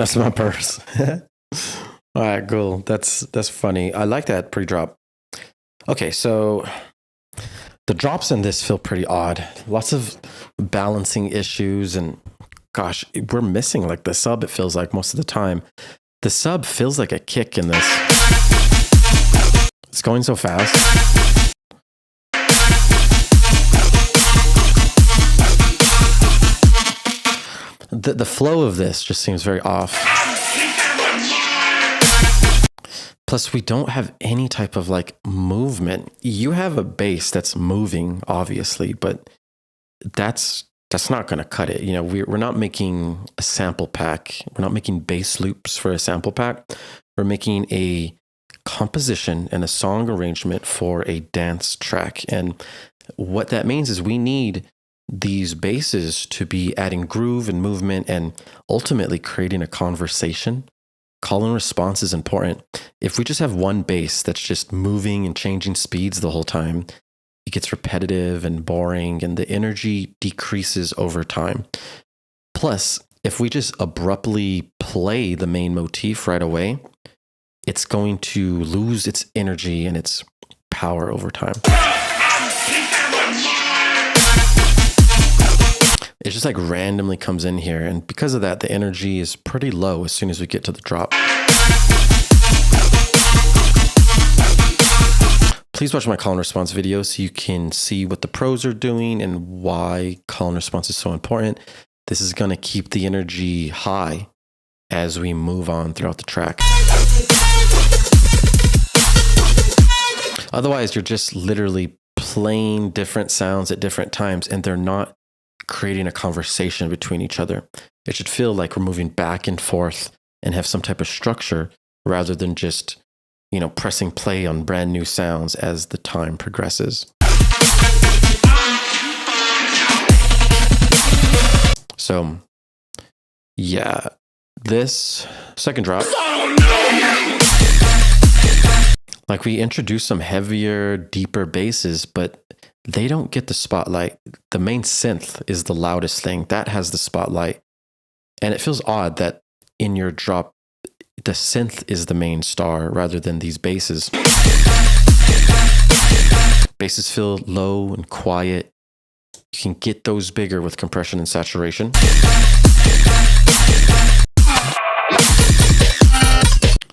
That's my purse. All right, cool. That's funny. I like that pre-drop. Okay, so the drops in this feel pretty odd. Lots of balancing issues, and gosh, we're missing like the sub, it feels like most of the time. The sub feels like a kick in this. It's going so fast. The flow of this just seems very off. Plus, we don't have any type of like movement. You have a bass that's moving, obviously, but that's not going to cut it. You know, we're not making a sample pack. We're not making bass loops for a sample pack. We're making a composition and a song arrangement for a dance track. And what that means is we need these basses to be adding groove and movement and ultimately creating a conversation. Call and response is important. If we just have one bass that's just moving and changing speeds the whole time, it gets repetitive and boring and the energy decreases over time. Plus, if we just abruptly play the main motif right away, it's going to lose its energy and its power over time. It just like randomly comes in here. And because of that, the energy is pretty low as soon as we get to the drop. Please watch my call and response video so you can see what the pros are doing and why call and response is so important. This is going to keep the energy high as we move on throughout the track. Otherwise, you're just literally playing different sounds at different times and they're not creating a conversation between each other. It should feel like we're moving back and forth and have some type of structure rather than just, you know, pressing play on brand new sounds as the time progresses. So, yeah, this second drop, like we introduced some heavier, deeper basses, but they don't get the spotlight. The main synth is the loudest thing. That has the spotlight. And it feels odd that in your drop, the synth is the main star rather than these basses. Basses feel low and quiet. You can get those bigger with compression and saturation.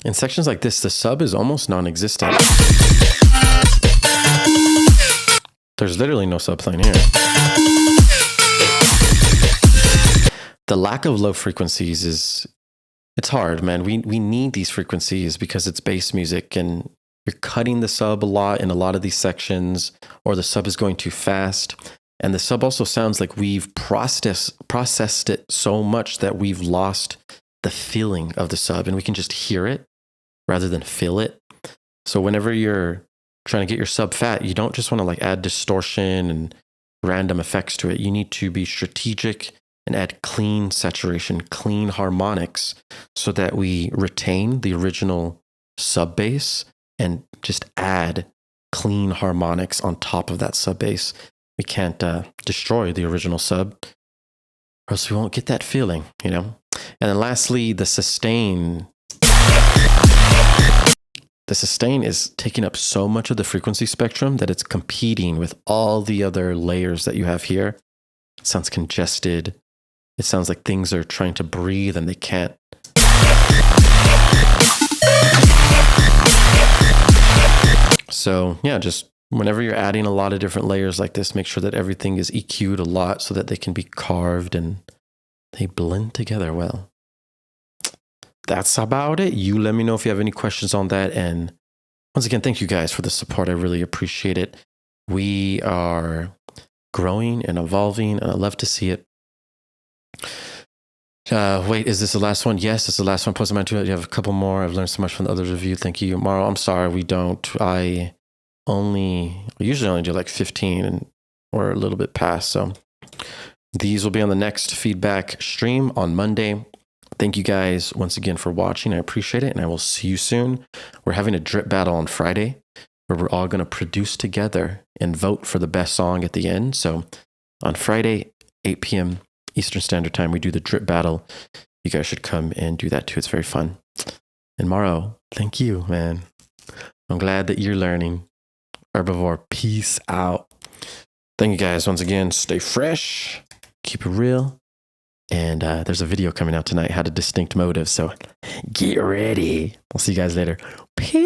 In sections like this, the sub is almost non-existent. There's literally no sub playing here. The lack of low frequencies it's hard, man. We need these frequencies because it's bass music and you're cutting the sub a lot in a lot of these sections, or the sub is going too fast. And the sub also sounds like we've processed it so much that we've lost the feeling of the sub and we can just hear it rather than feel it. So whenever you're trying to get your sub fat, you don't just want to like add distortion and random effects to it. You need to be strategic and add clean saturation, clean harmonics so that we retain the original sub bass and just add clean harmonics on top of that sub bass. We can't destroy the original sub or else we won't get that feeling, you know? And then lastly, the sustain. The sustain is taking up so much of the frequency spectrum that it's competing with all the other layers that you have here. It sounds congested. It sounds like things are trying to breathe and they can't. So yeah, just whenever you're adding a lot of different layers like this, make sure that everything is EQ'd a lot so that they can be carved and they blend together well. That's about it. You let me know if you have any questions on that. And once again, thank you guys for the support. I really appreciate it. We are growing and evolving, and I love to see it. Wait, is this the last one? Yes, this is the last one. Posted mine too. You have a couple more. I've learned so much from the others' review. Thank you, Maro. I'm sorry, we don't. I usually only do like 15 or a little bit past. So these will be on the next feedback stream on Monday. Thank you guys once again for watching. I appreciate it, and I will see you soon. We're having a drip battle on Friday where we're all going to produce together and vote for the best song at the end. So on Friday, 8 p.m. Eastern Standard Time, we do the drip battle. you guys should come and do that too. It's very fun. And Morrow, thank you, man. I'm glad that you're learning. Herbivore, peace out. Thank you guys once again. Stay fresh, keep it real. And there's a video coming out tonight, how to distinct motive. So get ready. I'll see you guys later. Peace.